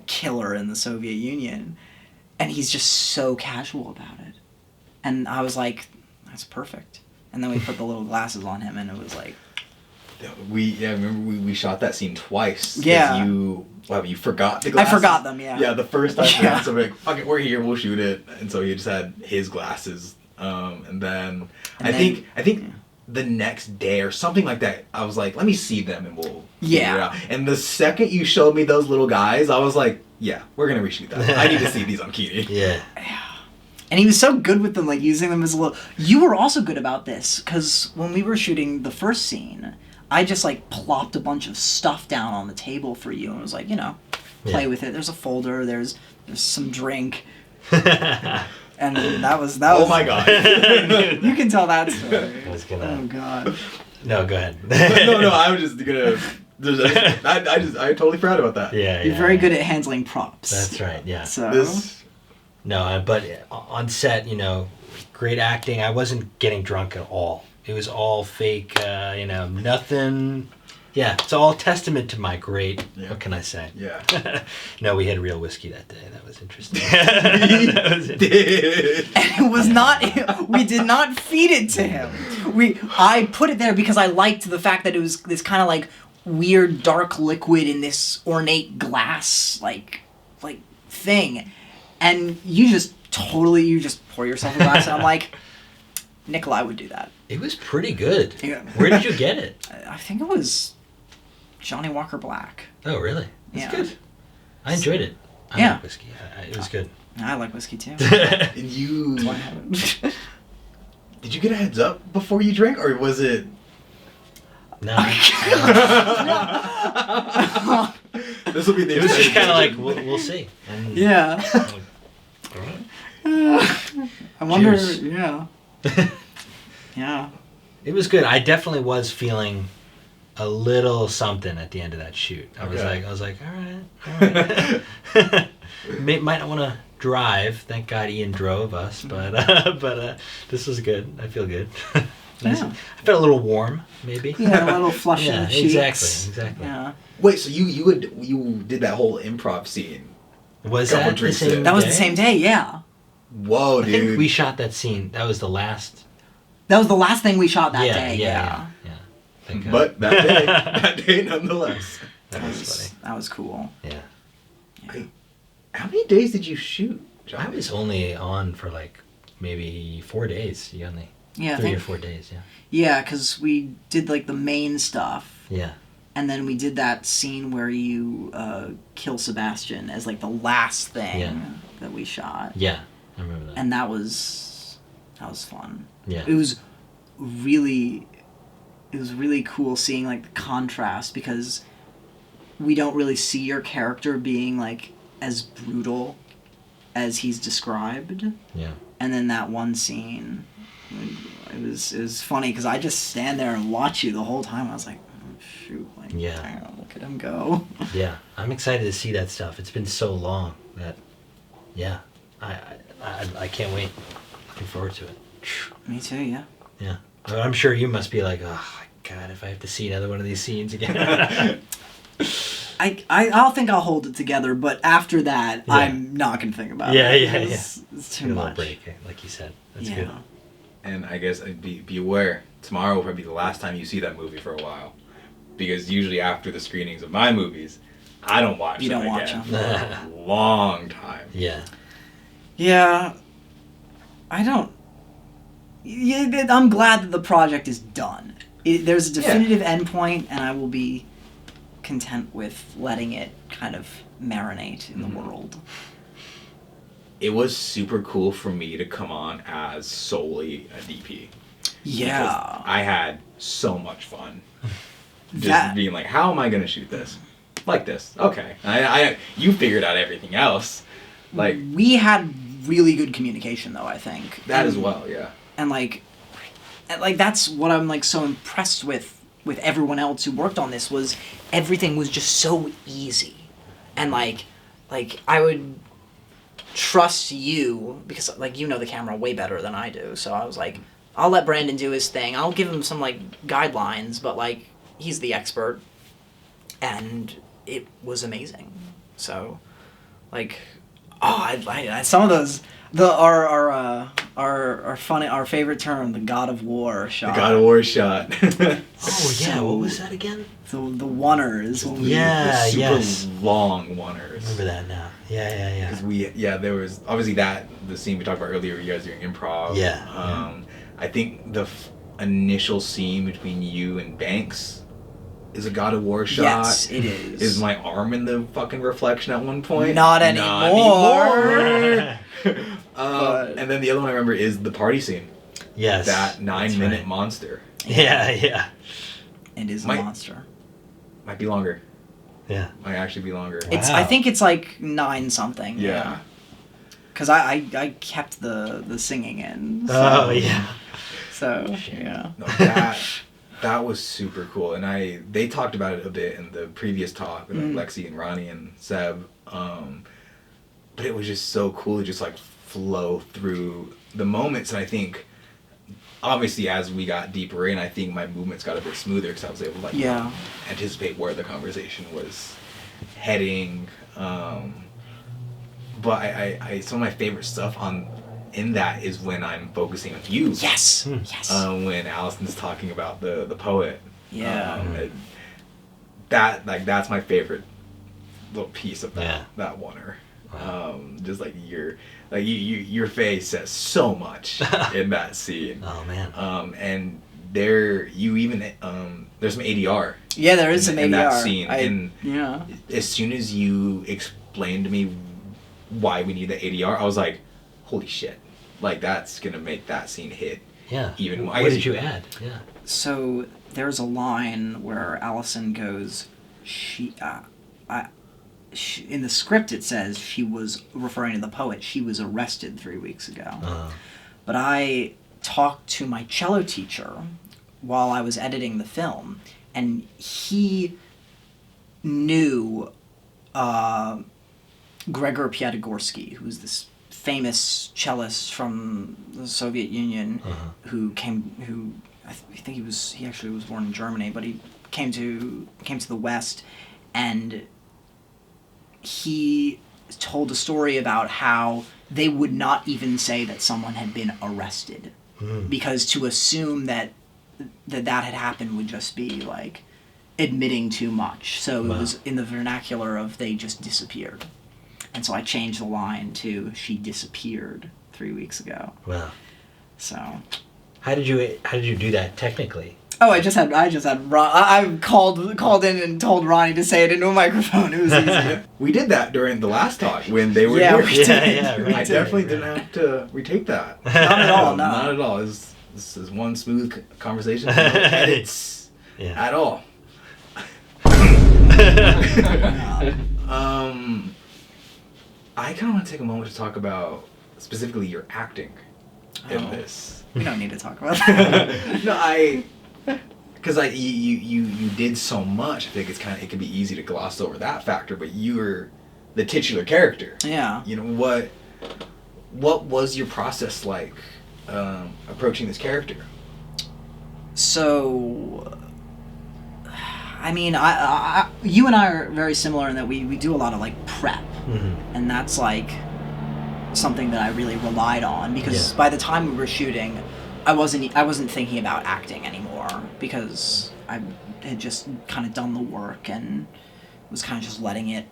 killer in the Soviet Union, and he's just so casual about it. And I was like, that's perfect. And then we put the little glasses on him, and it was Remember we shot that scene twice. 'Cause Yeah. you forgot the glasses. I forgot them, yeah. Yeah, the first time. Yeah. So we're like, fuck it, we're here, we'll shoot it. And so he just had his glasses. And then I think the next day or something like that, I was like, let me see them and we'll figure it out. And the second you showed me those little guys, I was like, yeah, we're gonna reshoot that. I need to see these on Keeney. Yeah. And he was so good with them, like using them as a little. You were also good about this because when we were shooting the first scene, I just like plopped a bunch of stuff down on the table for you and was like, play with it. There's a folder. There's some drink. And that was. Oh my god! You can tell that story. Oh god. No, go ahead. no, I was just gonna. I totally forgot about that. Yeah, You're very good at handling props. That's right. Yeah. So. No, but on set, great acting. I wasn't getting drunk at all. It was all fake. Nothing. Yeah, it's all testament to my great. Yeah. What can I say? Yeah. No, we had real whiskey that day. That was interesting. It was not. We did not feed it to him. I put it there because I liked the fact that it was this kind of like weird dark liquid in this ornate glass like thing, and you just pour yourself a glass, and I'm like, Nikolai would do that. It was pretty good. Yeah. Where did you get it? I think it was Johnny Walker Black. Oh, really? That's good. I enjoyed it. I like whiskey. It was good. I like whiskey too. And you... Did you get a heads up before you drank, or was it... No. This will be the... It was just kind of like, we'll see. And yeah. All right. I wonder... Cheers. Yeah. Yeah. It was good. I definitely was feeling a little something at the end of that shoot. I was like, all right. Might not want to drive. Thank God Ian drove us, but this was good. I feel good. Nice. Yeah. I felt a little warm, maybe. Yeah, a little flush in the cheeks. Exactly. Yeah. Wait, so you did that whole improv scene? Was that the same? That was the same day. Yeah. Whoa, dude! I think we shot that scene. That was the last. That was the last thing we shot that day. Yeah. But that day nonetheless. That was funny. That was cool. Yeah. How many days did you shoot, Johnny? I was only on for like maybe 4 days. You only 3 or 4 days. Yeah. Yeah, because we did like the main stuff. Yeah. And then we did that scene where you kill Sebastian as like the last thing that we shot. Yeah, I remember that. And that was fun. Yeah. It was really cool seeing like the contrast because we don't really see your character being like as brutal as he's described. Yeah. And then that one scene, it was funny because I just stand there and watch you the whole time. I was like, oh, shoot, like, damn, look at him go. Yeah, I'm excited to see that stuff. It's been so long that, yeah, I can't wait. Looking forward to it. Me too, yeah. Yeah, but I'm sure you must be like, oh God, if I have to see another one of these scenes again. I'll think I'll hold it together, but after that, I'm not gonna think about it. Yeah. It's too much. Break, like you said. That's good. And I guess be aware, tomorrow will probably be the last time you see that movie for a while. Because usually after the screenings of my movies, I don't watch them. You don't watch them for a long time. Yeah. Yeah. I don't... Yeah, I'm glad that the project is done. There's a definitive endpoint, and I will be content with letting it kind of marinate in the world. It was super cool for me to come on as solely a DP. Yeah. Because I had so much fun. Just being like, how am I going to shoot this? Like this. Okay. You figured out everything else. Like, we had really good communication, though, I think. That as well, yeah. And like that's what I'm like so impressed with everyone else who worked on this was everything was just so easy. And like I would trust you because like you know the camera way better than I do. So I was like, I'll let Brandon do his thing. I'll give him some like guidelines, but like he's the expert. And it was amazing. So like I some of those our our favorite term, the God of War shot. The God of War shot. Oh yeah, what was that again? The oneers. Yeah, the super yes. long oneers. Remember that now? Yeah. Because there was obviously the scene we talked about earlier. You guys doing improv. Yeah. I think the initial scene between you and Banks is a God of War shot. Yes, it is. Is my arm in the fucking reflection at one point? Not anymore. And then the other one I remember is the party scene. Yes. That 9-minute monster. Yeah. It is a monster. Might be longer. Yeah. Might actually be longer. It's. I think it's like 9 something. Yeah. Because I kept the singing in. So, Oh yeah. So yeah. No, that was super cool, and they talked about it a bit in the previous talk with Lexi and Ronnie and Seb. But it was just so cool to just like flow through the moments, and I think obviously as we got deeper in, I think my movements got a bit smoother because I was able to like anticipate where the conversation was heading. But I some of my favorite stuff in that is when I'm focusing on you. Yes. When Allison's talking about the poet. Yeah. That's my favorite little piece of that oneer. Wow. Just like your face says so much in that scene. Oh man. And there's some ADR. Yeah, there is some ADR in that scene. As soon as you explained to me why we need the ADR, I was like, holy shit. Like, that's gonna make that scene hit. Yeah. Even more. What did you add? Yeah. So there's a line where Allison goes, in the script it says she was referring to the poet. She was arrested 3 weeks ago. But I talked to my cello teacher while I was editing the film, and he knew Gregor Piatigorsky, who's this famous cellist from the Soviet Union, who I think he actually was born in Germany, but he came to the West, and he told a story about how they would not even say that someone had been arrested, because to assume that had happened would just be like admitting too much. So it was in the vernacular of they just disappeared. And so I changed the line to she disappeared 3 weeks ago. Wow. So how did you do that technically? Oh, I just had I called in and told Ronnie to say it into a microphone. It was easy. We did that during the last talk when they were Yeah, here. we did. Right. I definitely didn't have to retake that. Not at all, no. Not at all. This is one smooth conversation. No edits at all. I kind of want to take a moment to talk about specifically your acting in this. We don't need to talk about that. No, because you did so much. I think it can be easy to gloss over that factor. But you were the titular character. Yeah. You know what was your process like approaching this character? So, I mean, you and I are very similar in that we do a lot of like prep, and that's like something that I really relied on, because by the time we were shooting, I wasn't thinking about acting anymore, because I had just kind of done the work and was kind of just letting it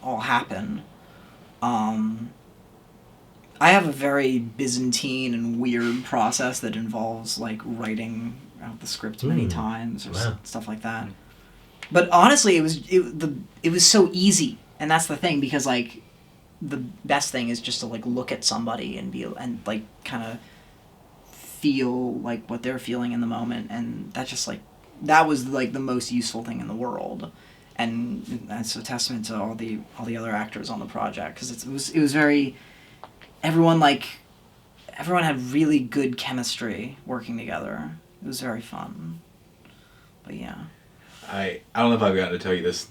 all happen. I have a very Byzantine and weird process that involves like writing out the script many times or stuff like that. But honestly, it was so easy, and that's the thing, because like the best thing is just to like look at somebody and like kind of feel like what they're feeling in the moment, and that was like the most useful thing in the world, and that's a testament to all the other actors on the project, because it was very everyone had really good chemistry working together. It was very fun. But yeah. I don't know if I've gotten to tell you this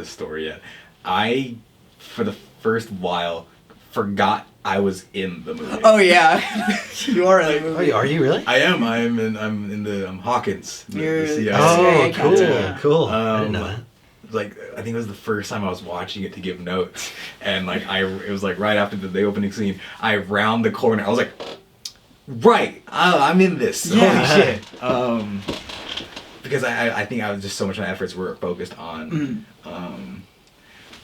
story yet. I, for the first while, forgot I was in the movie. Oh yeah, you are in the movie. Are you really? I am. I'm in the Hawkins. You're the CIA. Oh, cool, Yeah. cool. I didn't know that. Like, I think it was the first time I was watching it to give notes, and like it was like right after the opening scene. I round the corner. I was like, Right. I'm in this. Yeah. Holy shit. Because I think I was just so much of my efforts were focused on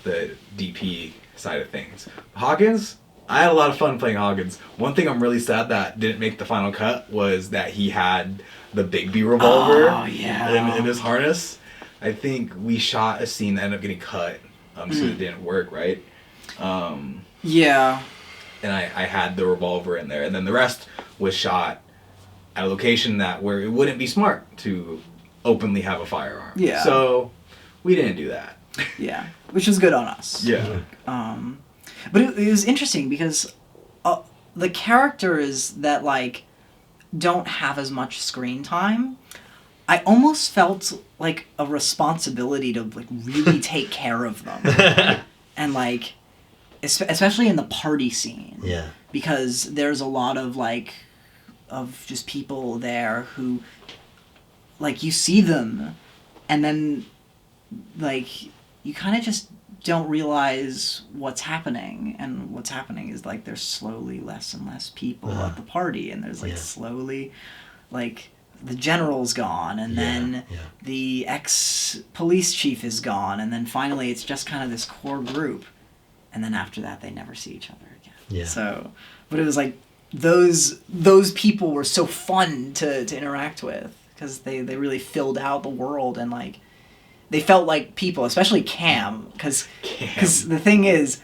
the DP side of things. Hawkins, I had a lot of fun playing Hawkins. One thing I'm really sad that didn't make the final cut was that he had the Bigby revolver in his harness. I think we shot a scene that ended up getting cut, so it didn't work, right? Yeah. And I had the revolver in there, and then the rest was shot at a location where it wouldn't be smart to openly have a firearm. Yeah. So we didn't do that. Yeah, which was good on us. Yeah. But it was interesting because the characters that like don't have as much screen time, I almost felt like a responsibility to like really take care of them, and like especially in the party scene. Yeah. Because there's a lot of just people there who, like, you see them, and then like you kind of just don't realize what's happening, and what's happening is like there's slowly less and less people at the party, and there's like slowly like the general's gone, and then the ex-police chief is gone, and then finally it's just kind of this core group, and then after that they never see each other again. Yeah. So, but it was like those people were so fun to interact with because they really filled out the world, and like they felt like people, especially Cam, because the thing is,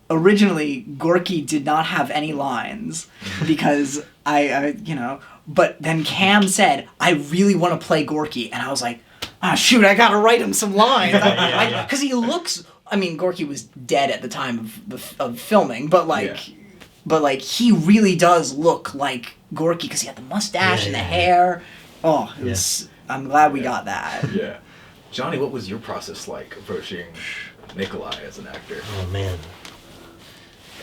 originally Gorky did not have any lines because I but then Cam said, I really want to play Gorky, and I was like, shoot, I gotta write him some lines, because he looks, I mean, Gorky was dead at the time of filming, but like he really does look like Gorky because he had the mustache and the hair. Oh, it was. I'm glad we got that. Yeah. Johnny, what was your process like approaching Nikolai as an actor? Oh man.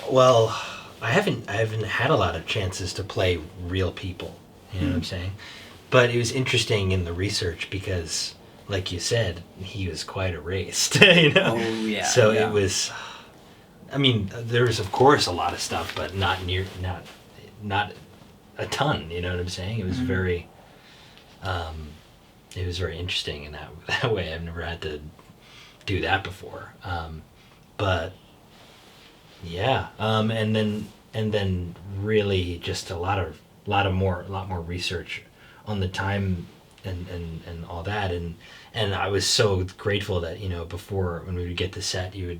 Well, I haven't had a lot of chances to play real people. You know what I'm saying? But it was interesting in the research because, like you said, he was quite erased. You know? Oh yeah. So it was. I mean, there was of course a lot of stuff, but not a ton. You know what I'm saying? It was very. It was very interesting in that way. I've never had to do that before. But yeah, and then really just a lot more research on the time and all that, and I was so grateful that before when we would get to set you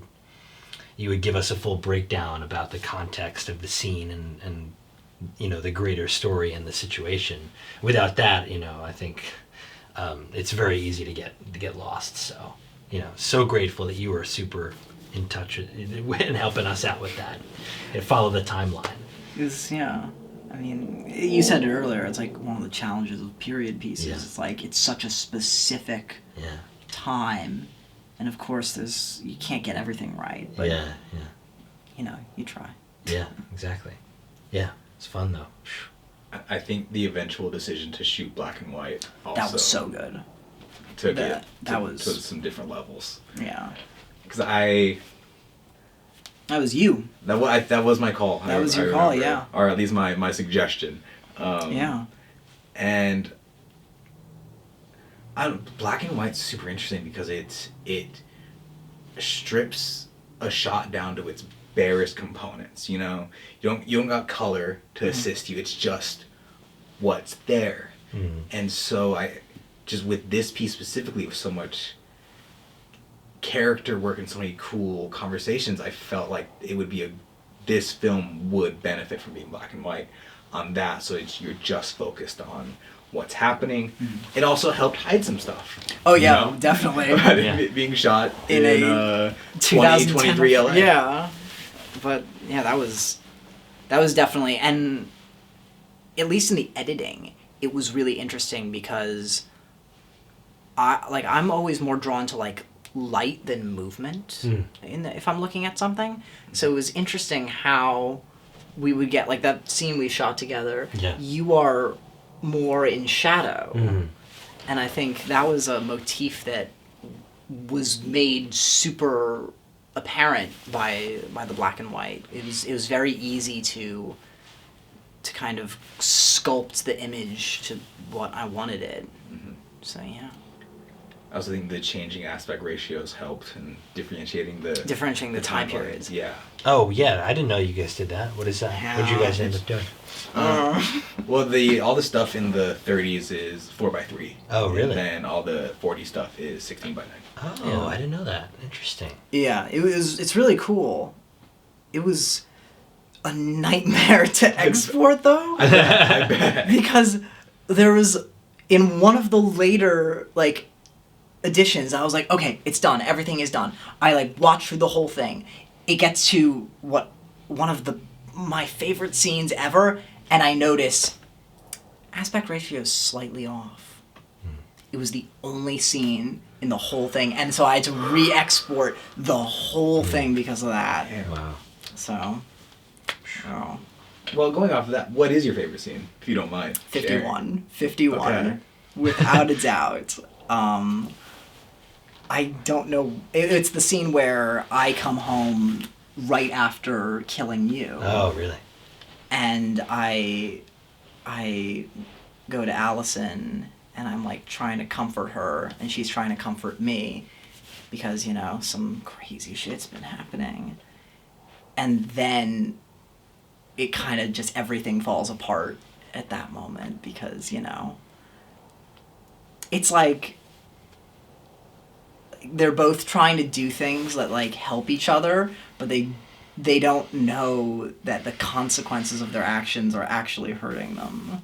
would give us a full breakdown about the context of the scene and the greater story and the situation. Without that, I think it's very easy to get lost. So, so grateful that you were super in touch and helping us out with that and follow the timeline. Because, I mean, you said it earlier, it's like one of the challenges of period pieces. Yeah. It's like it's such a specific time. And of course, you can't get everything right. But, you try. Yeah, exactly. Yeah, it's fun though. I think the eventual decision to shoot black and white also that was so good. Took it to some different levels. Yeah. Because that was you. That was my call. That was your call, yeah. Or at least my suggestion. And black and white's super interesting because it strips a shot down to its barest components. You don't got color to assist you. It's just what's there. And so I just with this piece specifically with so much character work and so many cool conversations, I felt like it would be this film would benefit from being black and white on that. So you're just focused on what's happening. It also helped hide some stuff. Oh yeah, definitely. Being shot in a 2023 LA. Yeah, but yeah, that was definitely, and at least in the editing, it was really interesting because I'm always more drawn to like light than movement if I'm looking at something. So it was interesting how we would get like that scene we shot together. Yeah. You are more in shadow, and I think that was a motif that was made super apparent by the black and white. It was very easy to to kind of sculpt the image to what I wanted it. Mm-hmm. So yeah. I also think the changing aspect ratios helped in differentiating the time periods. Yeah. Oh yeah, I didn't know you guys did that. What is that? Yeah. What did you guys end up doing? Well, all the stuff in the 30s is 4x3. Oh really? And then all the 40 stuff is 16x9. Oh, Yeah. I didn't know that. Interesting. Yeah, it's really cool. It was a nightmare to export though. I bet. Because there was, in one of the later like editions, I was like, okay, it's done, everything is done. I like watched through the whole thing. It gets to one of my favorite scenes ever, and I notice aspect ratio is slightly off. It was the only scene in the whole thing, and so I had to re-export the whole thing because of that. Wow. So, Well, going off of that, what is your favorite scene, if you don't mind? 51. 51. Okay. Without a doubt. I don't know. It's the scene where I come home right after killing you. Oh, really? And I go to Allison, and I'm like trying to comfort her, and she's trying to comfort me because, you know, some crazy shit's been happening. And then it kind of just, everything falls apart at that moment because, you know, it's like they're both trying to do things that like help each other, but they don't know that the consequences of their actions are actually hurting them.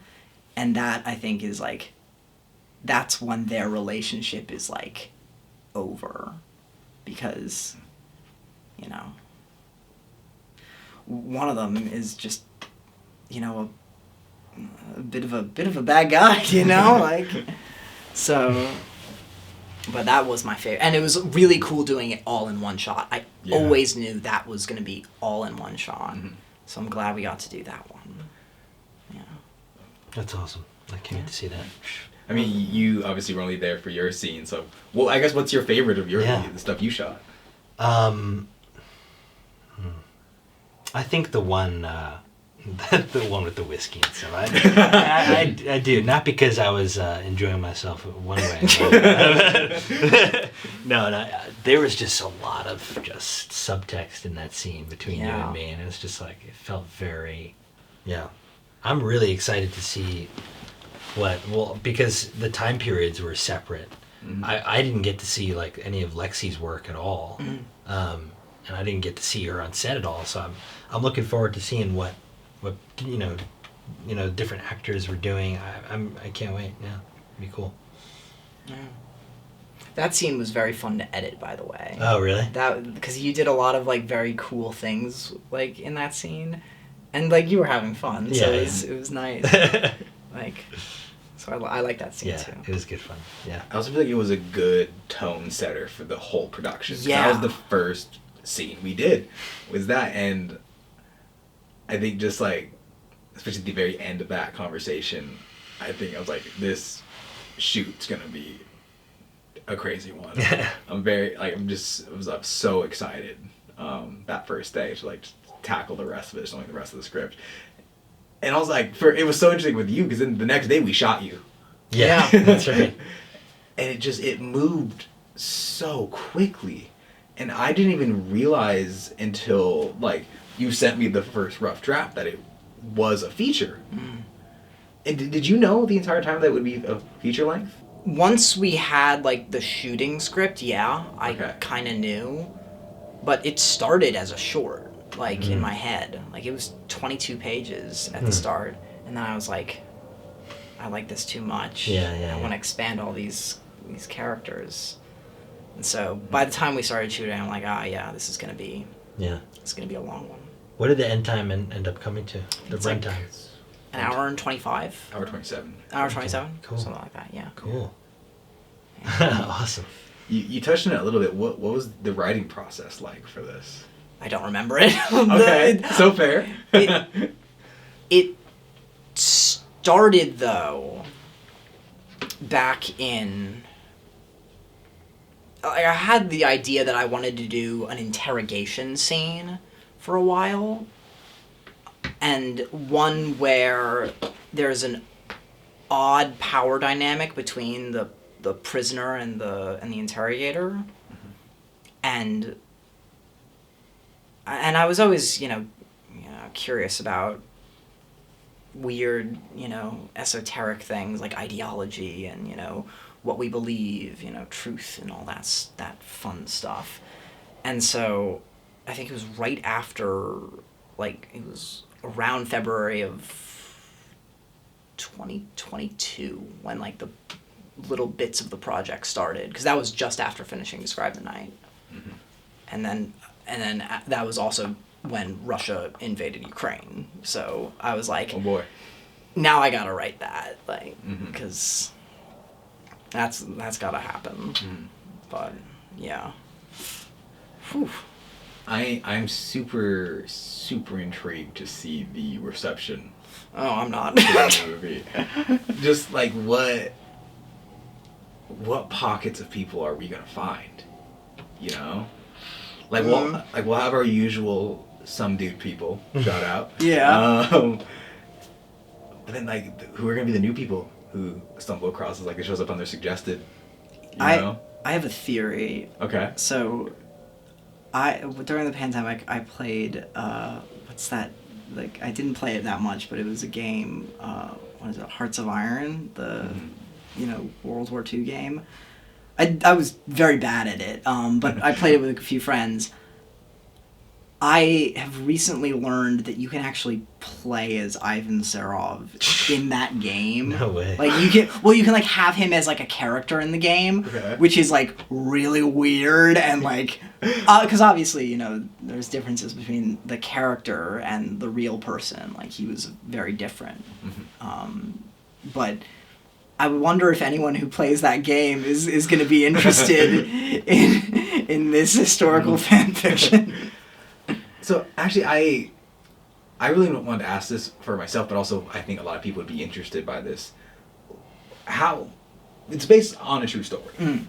And that, I think, is like, that's when their relationship is like over, because, you know, one of them is just, you know, a bit of a bad guy, you know, like, so. But that was my favorite, and it was really cool doing it all in one shot. I always knew that was going to be all in one shot, so I'm glad we got to do that one. Yeah, that's awesome. I can't wait to see that. I mean, you obviously were only there for your scene, so well, I guess what's your favorite of the stuff you shot? I think the one, the one with the whiskey and stuff. I do, not because I was enjoying myself one way. No, there was just a lot of just subtext in that scene between you and me, and it was just like, it felt very, I'm really excited to see because the time periods were separate. Mm-hmm. I didn't get to see like any of Lexi's work at all, and I didn't get to see her on set at all. So I'm looking forward to seeing what you know different actors were doing. I can't wait. Yeah, it'd be cool. Yeah. That scene was very fun to edit, by the way. Oh, really? Because you did a lot of like very cool things like in that scene, and like you were having fun. So it was nice. Like, so I like that scene too. It was good fun. Yeah. I also feel like it was a good tone setter for the whole production. Yeah. That was the first scene we did, was that, and I think just like, especially at the very end of that conversation, I think I was like, this shoot's gonna be a crazy one. I'm so excited that first day to like tackle the rest of it, just knowing the rest of the script. And I was like, it was so interesting with you, because then the next day we shot you. Yeah, that's right. And it moved so quickly. And I didn't even realize until, like, you sent me the first rough draft that it was a feature. Mm. And did you know the entire time that it would be a feature length? Once we had, like, the shooting script, I kind of knew. But it started as a short, like, in my head. Like, it was 22 pages at the start. And then I was like, I like this too much. I want to expand all these characters. And so by the time we started shooting, I'm like, this is gonna be a long one. What did the end time end up coming to? The run time? An hour and 25. Hour 27. Hour 27. Cool. Something like that. Yeah. Cool. Awesome. You touched on it a little bit. What was the writing process like for this? I don't remember it. Okay, so fair. It started though back in. I had the idea that I wanted to do an interrogation scene for a while, and one where there's an odd power dynamic between the prisoner and the interrogator, and I was always curious about weird esoteric things like ideology and what we believe, truth and all that fun stuff. And so I think it was right after, like, it was around February of 2022 when, like, the little bits of the project started, because that was just after finishing Describe the Night. Mm-hmm. And then that was also when Russia invaded Ukraine. So I was like, oh boy, now I gotta write that, like, because that's gotta happen. But yeah. Whew. I'm super intrigued to see the reception. Oh, I'm not. To the movie. Just like what pockets of people are we gonna find? Like we'll have our usual some dude people, shout out. Yeah. But then, like, who are gonna be the new people who stumble across? Like, it shows up on their suggested. I have a theory. Okay. So, during the pandemic, I played what's that? Like, I didn't play it that much, but it was a game. What is it? Hearts of Iron, the World War II game. I was very bad at it, but I played it with a few friends. I have recently learned that you can actually play as Ian Serov in that game. No way. Like, you can like have him as like a character in the game, okay. which is like really weird and like, because obviously there's differences between the character and the real person. Like, he was very different. But I wonder if anyone who plays that game is going to be interested in this historical fan fiction. So, actually, I really don't want to ask this for myself, but also I think a lot of people would be interested by this. How... It's based on a true story.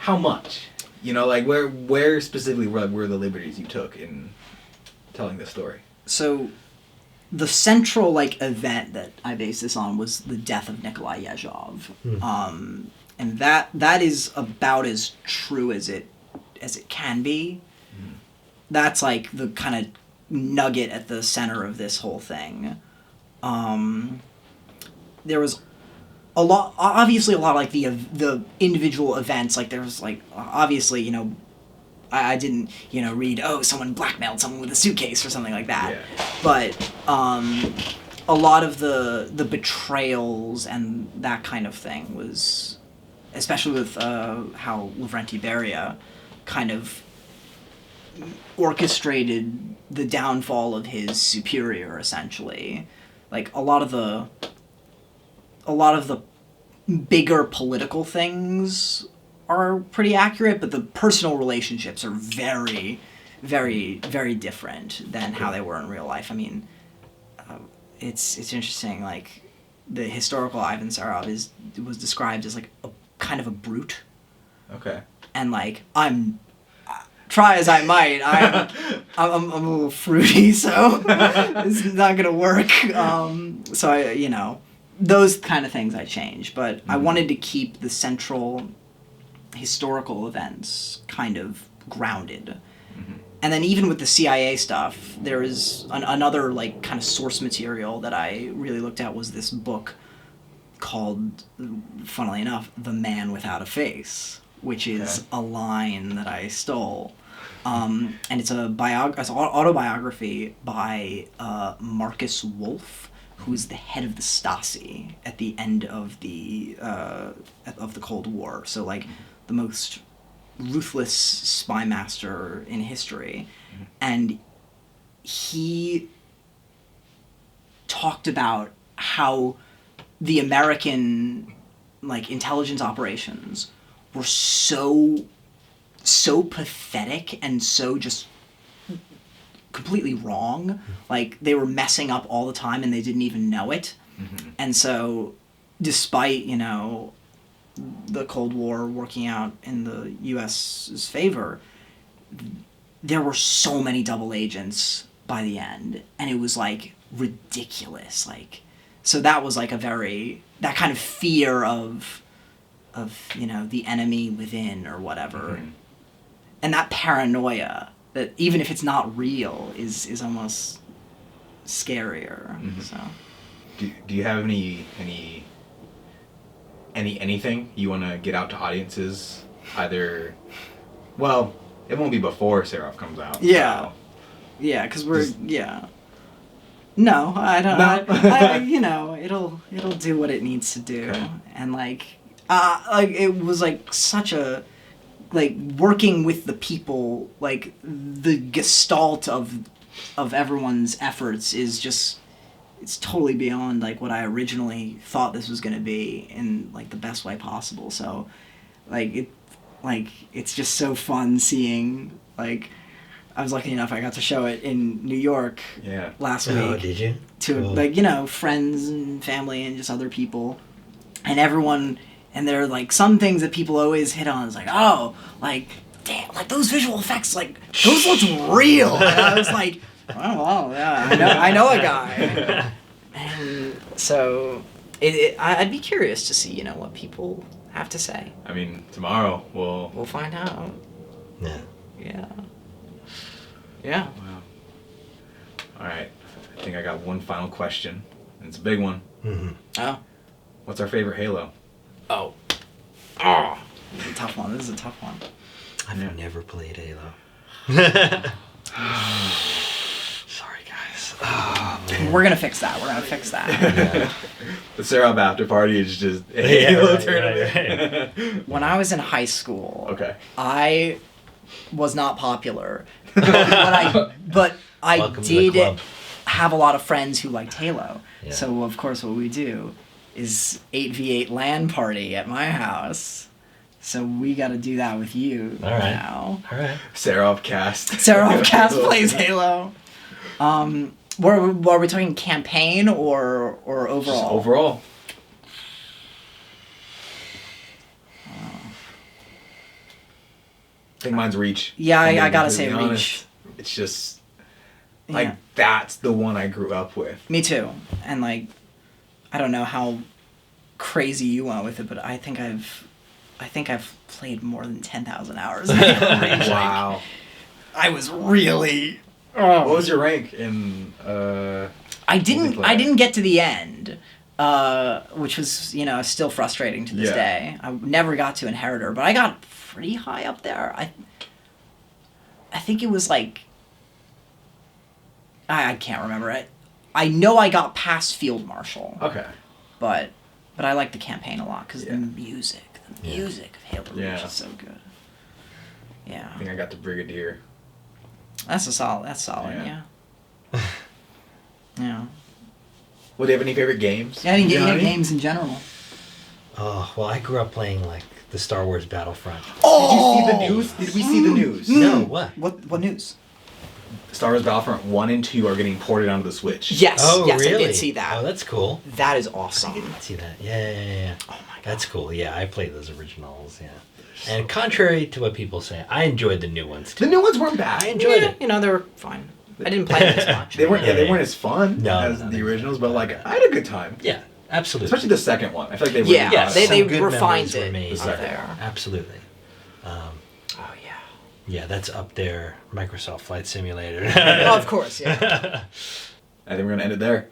How much? Like, where specifically were the liberties you took in telling this story? So, the central, like, event that I based this on was the death of Nikolai Yezhov. And that is about as true as it can be. That's like the kind of nugget at the center of this whole thing. There was obviously a lot of like the individual events. Like, there was like, obviously, I didn't, read, someone blackmailed someone with a suitcase or something like that. Yeah. But a lot of the betrayals and that kind of thing was, especially with how Lavrenti Beria kind of orchestrated the downfall of his superior, essentially. Like, a lot of the bigger political things are pretty accurate, but the personal relationships are very, very, very different than how they were in real life. I mean, it's interesting, like, the historical Ivan Serov was described as like a kind of a brute. Okay. And like, try as I might, I'm a little fruity, so it's not gonna work. So I, those kind of things I changed, but I wanted to keep the central historical events kind of grounded. And then even with the CIA stuff, there is another like kind of source material that I really looked at was this book called, funnily enough, The Man Without a Face, which is a line that I stole. And it's an autobiography by Marcus Wolf, who's the head of the Stasi at the end of the Cold War. So like the most ruthless spy master in history. And he talked about how the American like intelligence operations were so pathetic and so just completely wrong. Like, they were messing up all the time and they didn't even know it. And so, despite, the Cold War working out in the U.S.'s favor, there were so many double agents by the end, and it was like ridiculous. Like, so that was like that kind of fear of the enemy within or whatever, and that paranoia that even if it's not real is almost scarier. So, do you have anything you want to get out to audiences? Either, well, it won't be before Serov comes out. Yeah. So. Yeah, because No, I don't. No. It'll do what it needs to do, okay. And like it was like such a working with the people, like the gestalt of everyone's efforts is just, it's totally beyond like what I originally thought this was gonna be in like the best way possible. So, it's just so fun seeing like. I was lucky enough I got to show it in New York last week. Oh, did you? To cool. Friends and family and just other people. And everyone, and there are like some things that people always hit on. It's like, oh, like, damn, like those visual effects, like, those look real. And I was like, oh, wow, yeah, I know a guy. And so I'd be curious to see, what people have to say. I mean, tomorrow we'll find out. Yeah. Yeah. Yeah. Wow. All right. I think I got one final question. And it's a big one. Mm-hmm. Oh. What's our favorite Halo? Oh. Oh. This is a tough one. I've never played Halo. Sorry, guys. Oh, man. We're going to fix that. Yeah. The Serov after party is just a Halo tournament. Right. When I was in high school, okay. I was not popular. but I Welcome to the did club. have a lot of friends who liked Halo. Yeah. So, of course, what we do is 8v8 LAN party at my house. So we got to do that with you now. All right. Serov cast. Serov cast plays Halo. Were we talking campaign or overall? Just overall. I think mine's Reach. Yeah, I gotta say honest. Reach. It's just Yeah. that's the one I grew up with. Me too. And I don't know how crazy you went with it, but I think I've played more than 10,000 hours. Wow. I was really. What was your rank in? I didn't get to the end, which was still frustrating to this day. I never got to Inheritor, but I got pretty high up there. I think it was like. I can't remember it. I know I got past Field Marshal. Okay. But I like the campaign a lot because the music of Halo Reach is so good. Yeah. I think I got to Brigadier. That's solid. Yeah. Yeah. Well, do you have any favorite games? Yeah, I didn't get games in general. Oh, well, I grew up playing the Star Wars Battlefront. Oh! Did you see the news? Did we see the news? No, what? What news? Star Wars Battlefront 1 and 2 are getting ported onto the Switch. Yes, Oh, yes, really? I did see that. Oh, that's cool. That is awesome. I didn't see that. Yeah. Oh my god. That's cool. Yeah, I played those originals, yeah. And contrary to what people say, I enjoyed the new ones too. The new ones weren't bad. I enjoyed it. They were fine. I didn't play them as much. They weren't as fun as No, the originals, but I had a good time. Yeah, absolutely. Especially the second one. I feel like they really Yeah, they Some good refined memories were it made. up there. Absolutely. Oh yeah. Yeah, that's up there. Microsoft Flight Simulator. Oh, of course, yeah. I think we're going to end it there.